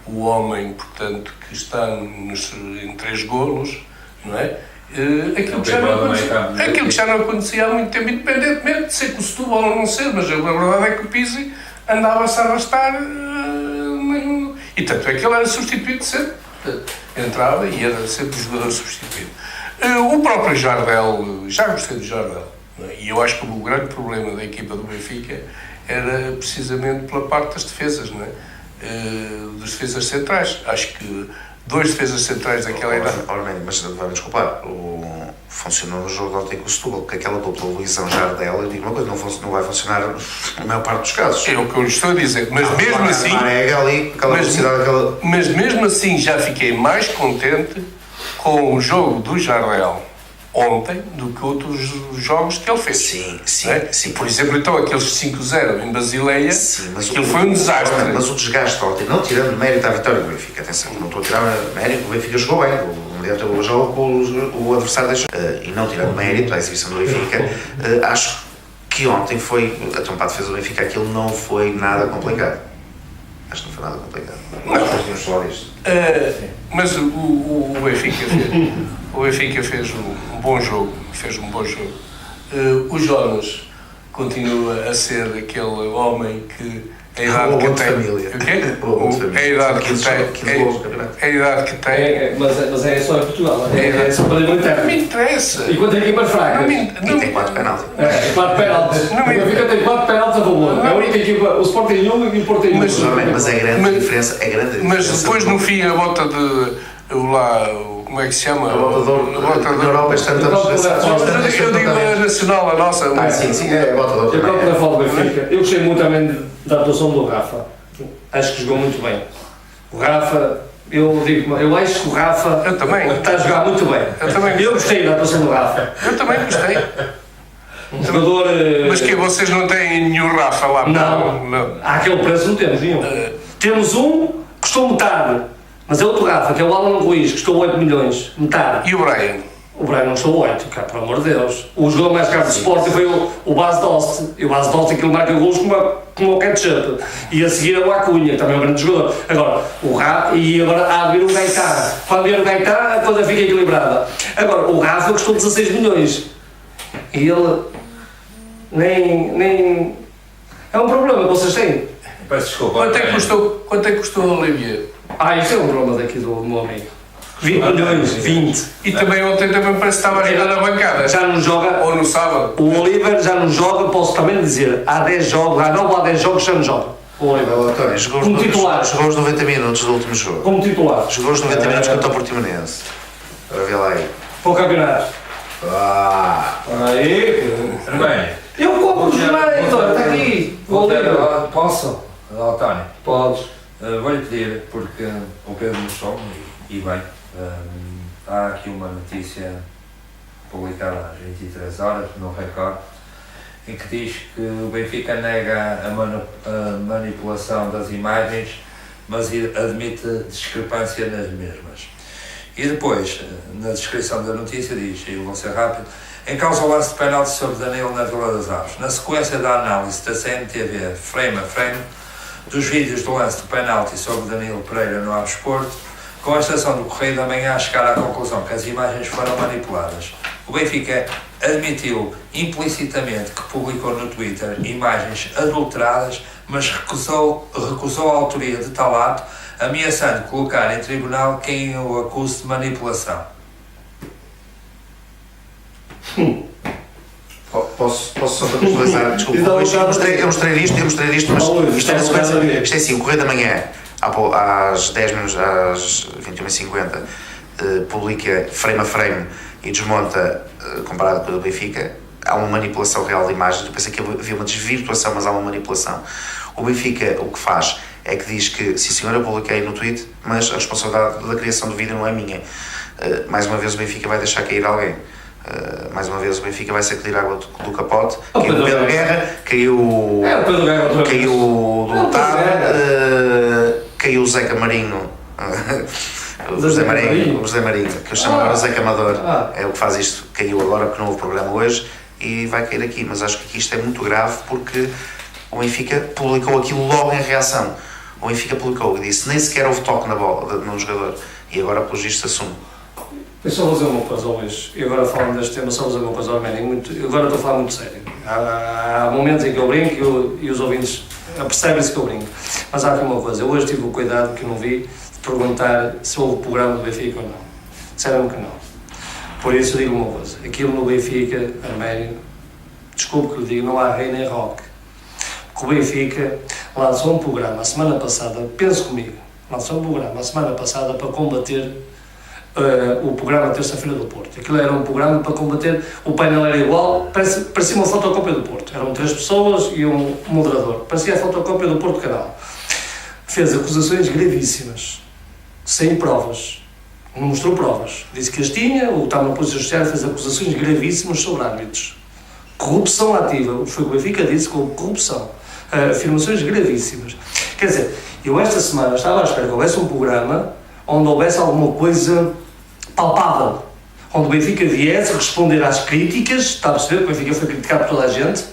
o homem, portanto, que está em 3 golos, não é? Aquilo que já não acontecia há muito tempo, independentemente de ser com o Setúbal ou não ser, mas a verdade é que o Pizzi andava-se a arrastar e tanto é que ele era substituído sempre, entrava e era sempre o jogador substituído. O próprio Jardel, já gostei do Jardel, não é? E eu acho que o grande problema da equipa do Benfica era precisamente pela parte das defesas, não é? Dos defesas centrais. Acho que 2 defesas centrais daquela idade. Mas vai-me desculpar, funcionou no jogo de ontem com o Setúbal, porque aquela dupla Luizão Jardel, eu digo uma coisa, não vai funcionar na maior parte dos casos. É o que eu lhe estou a dizer, mas mesmo assim. Mas mesmo assim já fiquei mais contente com o jogo do Jardel ontem do que outros jogos que ele fez. Sim. Por exemplo, então aqueles 5-0 em Basileia, aquilo foi um desastre. Mas o desgaste ontem, não tirando mérito à vitória do Benfica, atenção, não estou a tirar mérito, o Benfica jogou bem, o jogo com o adversário deixou. E não tirando mérito à exibição do Benfica, acho que ontem foi, então para a defesa do Benfica, aquilo não foi nada complicado. Acho que não foi nada complicado. Podemos falar disto. Mas o Benfica fez um bom jogo. O Jonas continua a ser aquele homem que a idade que tem. A idade que tem. Mas é só em Portugal, é só para a interna. Não me interessa. E quanto é equipas fracas? E tem 4 penaltis. 4 penaltis. O Benfica tem 4 penaltis a favor. É a única equipa, o Sport tem 1 e o Porto tem 1. Mas é grande diferença. Mas depois no fim a volta de como é que se chama? A volta da Europa este ano eu digo a nacional, a nossa. Sim, é a volta da Eu próprio falo do Benfica. Eu gostei muito também da atuação do Rafa. Acho que jogou muito bem. O Rafa, eu acho que o Rafa está a jogar muito bem. Eu gostei da atuação do Rafa. Eu também gostei. Um jogador. Mas que vocês não têm nenhum Rafa lá? Não. Àquele preço não temos nenhum. Temos um, custou metade. Mas é outro Rafa, que é o Alan Ruiz, que custou 8 milhões, metade. E o Brian? O Brian não custou 8, cá, pelo amor de Deus. O jogador mais caro do Sporting foi o Bas Dost. E o Bas Dost aquilo marca gols como o ketchup. E a seguir é o Acunha, que também é um grande jogador. Agora, o Rafa, e agora há de vir o Gaetá. Quando vier o Gaetá, a coisa fica equilibrada. Agora, o Rafa custou 16 milhões. E ele nem... É um problema que vocês têm. Peço desculpa. Quanto é que custou o Olivier? Isso é um problema daqui do meu amigo. 20 milhões, 20. E também ontem parece que estava a jogar na bancada. Já não joga. Ou no sábado. O Oliver já não joga, posso também dizer. Há 10 jogos, há 9 ou há 10 jogos já não joga. O Oliver. António, jogou Como titular. Jogou os 90 minutos do último jogo. Como titular. Jogou os 90 minutos contra o Portimonense. Para ver lá aí. Para o campeonato. Aí. Bem, Eu compro o jornal, António, está aqui. O Oliver. posso? António? Podes. Vou-lhe pedir, porque o Pedro mostrou-me, e bem, há aqui uma notícia publicada às 23 horas, no Record, em que diz que o Benfica nega a manipulação das imagens, mas admite discrepância nas mesmas. E depois, na descrição da notícia, diz, e eu vou ser rápido, em causa o lance de penalti sobre Danilo na Vila das Aves. Na sequência da análise da CMTV, frame a frame, dos vídeos do lance de penalti sobre Danilo Pereira no Aves Porto, com a estação do Correio da Manhã a chegar à conclusão que as imagens foram manipuladas. O Benfica admitiu implicitamente que publicou no Twitter imagens adulteradas, mas recusou a autoria de tal ato, ameaçando colocar em tribunal quem o acuse de manipulação. Posso só contextualizar? Desculpa, eu mostrei isto, mas isto é na sequência. Isto é assim, o Correio da Manhã, às 10 minutos, às 21h50, publica frame a frame e desmonta, comparado com o do Benfica. Há uma manipulação real de imagens. Eu pensei que havia uma desvirtuação, mas há uma manipulação. O Benfica o que faz é que diz que, sim senhor, eu publiquei no tweet, mas a responsabilidade da criação do vídeo não é minha. Mais uma vez o Benfica vai deixar cair alguém. Mais uma vez o Benfica vai sacudir água do capote. Caiu o Pedro Guerra, caiu o Lutado, caiu o Zeca Marinho. O José Marinho, que eu chamo agora Zeca Amador, é o que faz isto. Caiu agora porque não houve programa hoje e vai cair aqui. Mas acho que aqui isto é muito grave porque o Benfica publicou aquilo logo em reação. O Benfica publicou e disse nem sequer houve toque na bola no jogador. E agora, pelos vistos, assume. Eu só vou dizer uma coisa, Luís, e agora falando deste tema, só vou dizer uma coisa ao Manning, agora estou a falar muito sério. Há momentos em que eu brinco e os ouvintes percebem-se que eu brinco. Mas há aqui uma coisa, eu hoje tive o cuidado que não vi de perguntar se houve programa do Benfica ou não. Disseram-me que não. Por isso eu digo uma coisa, aquilo no Benfica, Arménio, desculpe que lhe digo, não há rei nem rock. Porque o Benfica lançou um programa a semana passada, pense comigo, lançou um programa a semana passada para combater o programa terça-feira do Porto. Aquilo era um programa para combater, o painel era igual, parecia uma fotocópia do Porto. Eram 3 pessoas e um moderador. Parecia a fotocópia do Porto Canal. Fez acusações gravíssimas, sem provas. Não mostrou provas. Disse que as tinha, o estava na Polícia Judiciária, fez acusações gravíssimas sobre árbitros. Corrupção ativa, foi o que o Benfica disse, com corrupção. Afirmações gravíssimas. Quer dizer, eu esta semana estava à espera que houvesse um programa onde houvesse alguma coisa palpável, onde o Benfica viesse responder às críticas, está a perceber que o Benfica foi criticado por toda a gente,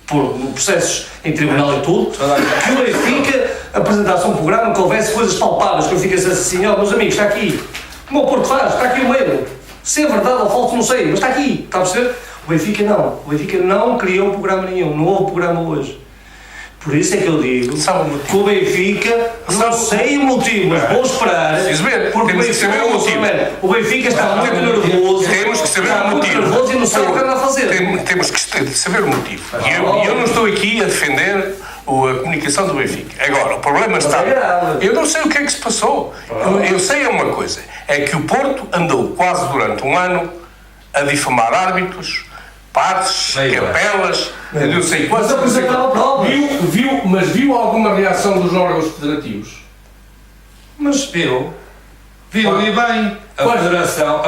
por processos em tribunal e tudo, que o Benfica apresentasse um programa que houvesse coisas palpáveis, que o Benfica dissesse assim, meus amigos, está aqui, como o Porto faz, está aqui o meio, se é verdade ou falso não sei, mas está aqui, está a perceber? O Benfica não criou programa nenhum, não houve programa hoje. Por isso é que eu digo que o Benfica, não sei o motivo, mas vou esperar. Porque temos que saber o motivo. O Benfica está muito nervoso. Temos que saber o motivo. Nervoso e não sabe o que anda a fazer. Temos que saber o motivo. E eu não estou aqui a defender a comunicação do Benfica. Agora, o problema está. Eu não sei o que é que se passou. Eu sei uma coisa: é que o Porto andou quase durante um ano a difamar árbitros, partes, capelas, eu não sei quantos. Mas apresentava provas. Viu alguma reação dos órgãos federativos? Mas viu e bem. A Federação.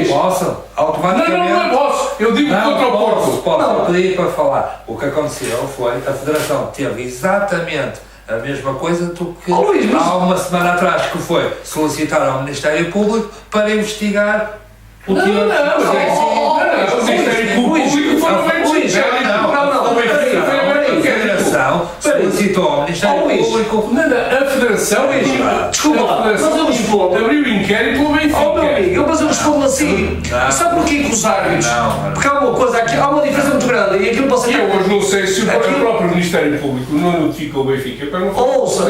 Posso? Automaticamente. Não posso. Eu digo contra o Porto. Posso pedir para falar. O que aconteceu foi que a Federação teve exatamente a mesma coisa do que Oh, Luís, mas- há uma semana atrás, que foi solicitar ao Ministério Público para investigar o Não, teor não, não, Sim, sim. O Ministério Público foram bem investigados. Não, a Federação solicitou ao Ministério Público. A Federação Desculpa lá, mas eu respondo. abriu inquérito pelo Benfica. Oh meu amigo, mas eu respondo assim. Não. Sabe porquê que os árbitros? Não. Porque há uma coisa aqui, há uma diferença muito grande e aquilo você E eu hoje não sei se o Aquilo- próprio Ministério Público não notificou o Benfica para não Ouça,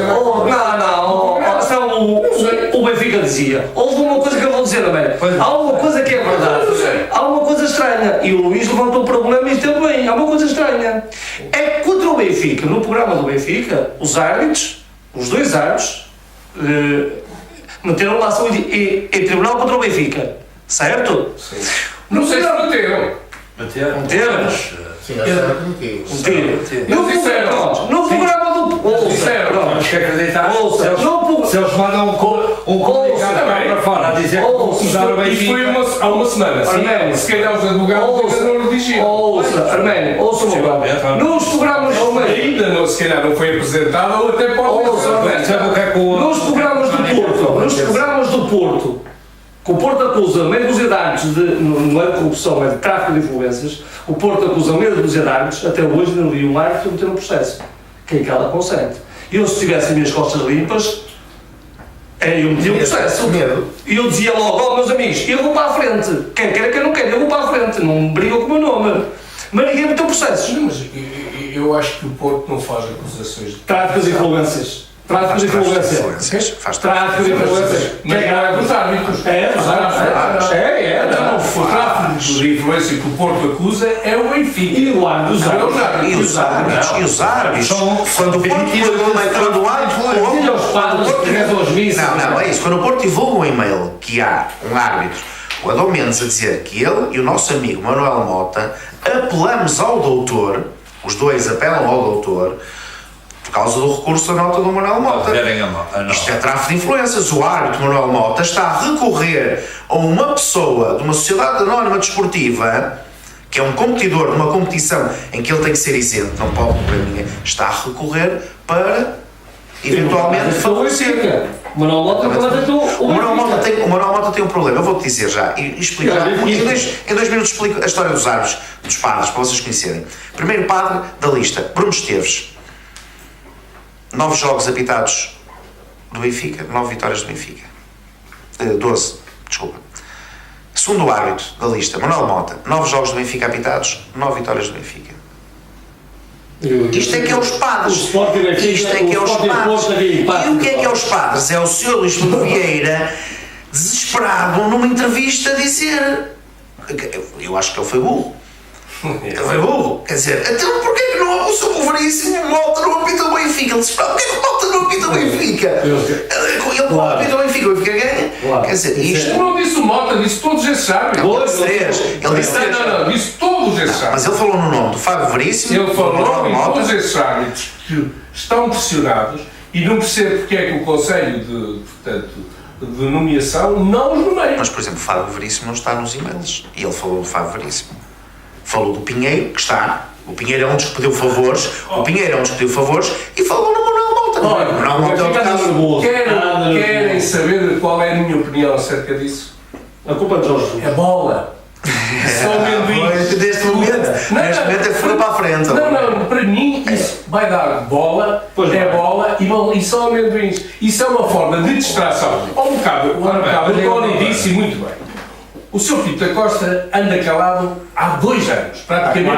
o Benfica dizia. Houve uma coisa que eu vou dizer também. Pois. Há uma coisa que é verdade. Há uma coisa estranha. E o Luís levantou o problema e esteve bem. Há uma coisa estranha. É que contra o Benfica, no programa do Benfica, os árbitros, os dois árbitros, meteram uma ação em tribunal contra o Benfica. Certo? Não sei se bateram. Meteram. Sim, é certo motivo. Meteram. No programa do... Disseram. Temos que acreditar. Ouça, Se eles mandam um comunicado para fora a dizer que vão usar o Isto foi Benfica. há uma semana. Arménio. Se calhar os advogados ainda não redigiram. Ouça, Arménio, ouça uma coisa. Nos programas do Benfica, Ainda não, se calhar não foi apresentado ou até pode ouça, Arménio, Sabe o que é que o... nos programas do Porto, que o Porto acusa meia dúzia de árbitros não é de corrupção, é de tráfico de influências, o Porto acusa meia dúzia de árbitros, até hoje não vi um árbitro a meter um processo. Quem cala consente. Eu, se tivesse minhas costas limpas, eu metia um processo. Medo. E eu dizia logo, meus amigos, eu vou para a frente. Quem quer, quem não quer, eu vou para a frente. Não me brigam com o meu nome. Mas ninguém meteu processos. Não, mas eu acho que o Porto não faz acusações de Tráfico de influências. Tráfico de influências. Faz Tráfico de influências. Mas não é dos árbitros. É, dos árbitros. Então, o tráfico de influência que o Porto acusa é o Benfica. E o árbitro dos Não é os árbitros. árbitros. E os árbitros, quando o Porto quando o árbitro Filha aos padres que rezam as missas. Não, é isso. Quando o Porto divulga um e-mail que há um árbitro, o Adão Mendes, a dizer que ele e o nosso amigo Manuel Mota apelamos ao doutor, os dois apelam ao doutor, por causa do recurso da nota do Manuel Mota. Isto é tráfico de influências. O árbitro Manuel Mota está a recorrer a uma pessoa de uma sociedade anónima desportiva, que é um competidor de uma competição em que ele tem que ser isento, não pode correr ninguém, está a recorrer para eventualmente favorecer. O Manuel Mota O Manuel Mota tem um problema, eu vou-te dizer já e explicar. Em 2 minutos explico a história dos árbitros, dos padres, para vocês conhecerem. Primeiro padre da lista, Bruno Esteves. 9 jogos apitados do Benfica, 9 vitórias do Benfica. 12, desculpa. Segundo árbitro da lista, Manuel Mota, 9 jogos do Benfica apitados, 9 vitórias do Benfica. Isto é que é os padres. Isto é que é os padres. E o que é os padres? É o Sr. Luís Filipe Vieira, desesperado, numa entrevista, a dizer. Eu acho que ele foi burro. Ele foi burro. Quer dizer, então porquê que não o Sr. Veríssimo Mota não apita o Benfica? Ele desesperado, porquê que o Mota não apita o Benfica? Ele não apita o Benfica, o Benfica ganha. Quer dizer, isto. Não disse o Mota, disse todos esses árbitros. Ele disse 3. Ele disse 3. Não, disse todos esses árbitros. Mas ele falou no nome do Fábio Veríssimo. Ele falou do em Mota. todos esses árbitros que estão pressionados e não percebe porque é que o Conselho de nomeação não os nomeia. Mas, por exemplo, o Fábio Veríssimo não está nos e-mails. E ele falou do Fábio Veríssimo. Falou do Pinheiro, que está. O Pinheiro é um dos que pediu favores. O Pinheiro é um dos que pediu favores. E falou no Manuel Mota. Olha, Manuel Mota é o caso. Querem saber qual é a minha opinião acerca disso? A culpa de Jorge. É bola. Só amendoins. Neste momento é fora para a frente. Não, para mim isso vai dar bola, bola e só amendoins. Isso é uma forma de distração. Um bocado, o Tony disse muito bem. O Sr. Pinto da Costa anda calado há 2 anos, praticamente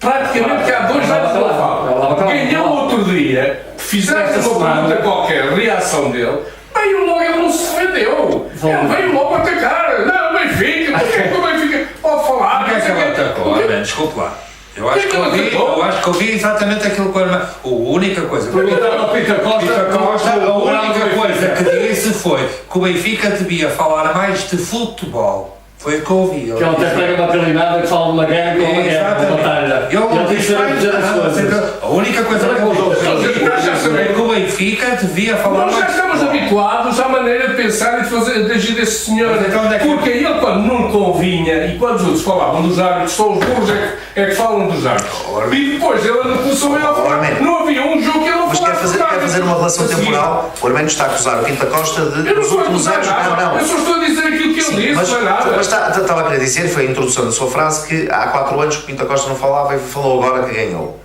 há 2 anos que ele fala. Ganhou outro dia, fizeste uma pergunta qualquer, reação dele, veio logo, ele não se defendeu. Ele veio logo atacar. Não, Benfica, porque é que o Benfica pode falar? Porquê é que ele atacou? Desculpe lá. Eu acho que ouvi exatamente aquilo que a única coisa. Perguntaram ao Pinto Costa, a única coisa que disse foi que o Benfica devia falar mais de futebol. Foi o que eu ouvi. que ele até pega uma calinada que fala de uma guerra com uma guerra, uma batalha. Ele disse dizer as coisas. a única coisa que eu ouvi. Nós já sabemos. É que o Benfica devia falar Nós já mais estamos futebol. habituados à maneira de pensar e de fazer, de agir desse senhor. Mas então onde é que- Porque ele, quando não convinha e quando os outros falavam dos árbitros, só os burros é que falam dos árbitros. E depois ele não começou a falar. Não havia um jogo que ele não Mas falava dos quer árbitros. fazer uma relação A seguir. temporal. O Arménio está a acusar o Pinto da Costa de Eu não nos estou a últimos acusar anos. nada. Eu só estou a dizer aquilo que ele disse, Mas, não é nada. mas estava a querer dizer, foi a introdução da sua frase, que há 4 anos que o Pinto da Costa não falava e falou agora que ganhou.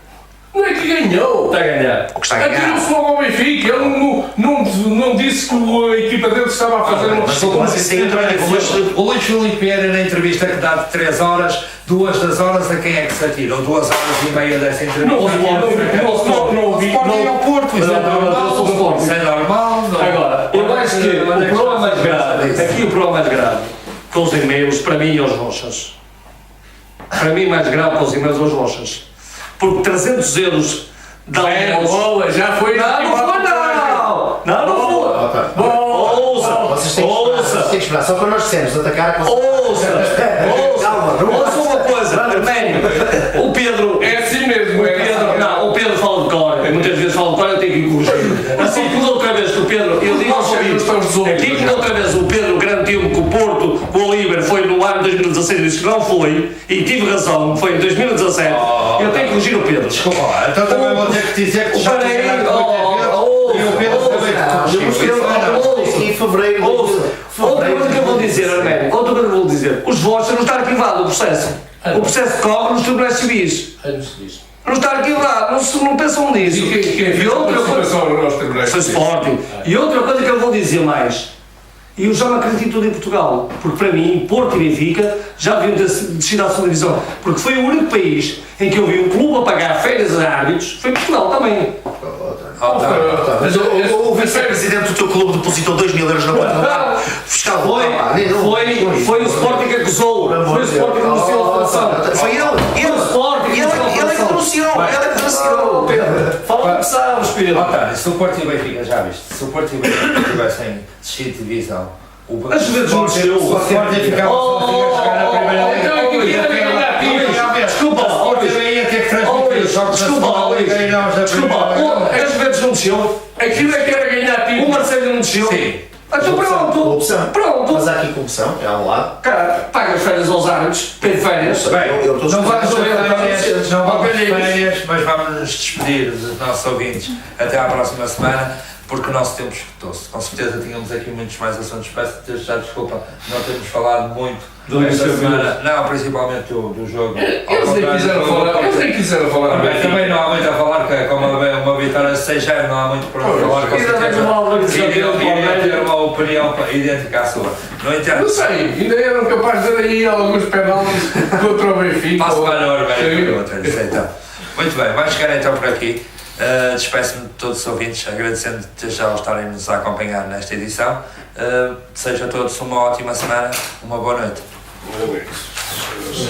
Não é que ganhou. Está a ganhar. O que está a ganhar. Atirou-se logo ao Benfica. Ele não disse que a equipa dele estava a fazer uma Mas isso aí também O Luís Filipe Vieira, na entrevista que dá de 3 horas, 2 das horas a quem é que se atira? Ou 2 horas e meia dessa entrevista? Não ouvi. Sporting é o Porto, isso é normal. Isso é normal. Agora, eu acho que o problema mais grave, aqui o problema mais grave, com os e-mails, para mim, é os rochas. Para mim, mais grave com os e-mails, os rochas. Porque 300 euros dá Bola, já foi. Não foi, não! Não foi! Vocês têm que esperar, vocês têm que esperar. Só para nós dissemos atacar a Ouça uma coisa, Arménio, o Pedro, É assim mesmo. o Pedro fala de cor, muitas vezes fala de cor, eu tenho que corrigir. Assim como da outra vez que o Pedro, eu digo aos ouvintes, aqui como da outra vez o Pedro garantiu-me que o Porto, o Oliver, foi no ano de 2016, disse que não foi, e tive razão, foi em 2017, eu tenho que corrigir o Pedro. Desculpa lá, então também vou ter que dizer que já Peraí, tinha ganhado muitas vezes e o Pedro também te corrigiu. em fevereiro. Outra coisa que eu vou dizer, Arménio, outra coisa que eu vou dizer, os votos não está arquivado o processo. O processo corre nos tribunais civis. Antes disso. Não está arquivado, não pensam nisso. E quem fez a outra coisa, participação no nosso tribunal? foi Sporting. E outra coisa que eu vou dizer mais, e eu já não acredito tudo em Portugal, porque para mim, Porto e Benfica já deviam ter descido à segunda divisão, porque foi o único país em que eu vi um clube a pagar férias a árbitros, foi Portugal também. Mas o vice-presidente do teu clube depositou 2 mil euros na conta do banco fiscal. Foi o Sporting que acusou, foi o Sporting que denunciou a federação. Foi ele o Sporting ele é que denunciou, Pedro. Fala o que sabes, Pedro. Otário, se o Porto e o Benfica, já viste, se o Porto e o Benfica tivessem descido de divisão, Às vezes não desceu. o Sporting ficava a chegar na primeira liga. Desculpa, O Sporting ia ter que transmitir os jogos da segunda liga e não os da primeira liga. Às vezes não desceu. Aquilo é que era ganhar O título. Marcelo não desceu. Sim. Então pronto. Opção. Pronto. Mas há aqui corrupção, é um lado. Cara, paga as férias aos árbitros, tem férias. Bem, Eu estou não vamos a férias, não vamos férias, mas vamos nos despedir dos nossos ouvintes até à próxima semana, porque o nosso tempo esgotou-se. Com certeza tínhamos aqui muitos mais assuntos. Peço desde já desculpa, não temos falado muito esta semana, não, principalmente do jogo. Eles nem quiseram falar. Também não há muito a falar, que como uma vitória de 6-0 não há muito para falar, com Ainda tens certeza. uma organização Iria de ter uma opinião idêntica à sua. No Não entanto, sei, ainda eram capazes de dar aí alguns penaltis contra o Benfica. passo para a Norma então. Muito bem, vai chegar então por aqui. Despeço-me de todos os ouvintes, agradecendo desde já estarem nos a acompanhar nesta edição. Desejo a todos uma ótima semana, uma boa noite. Parabéns.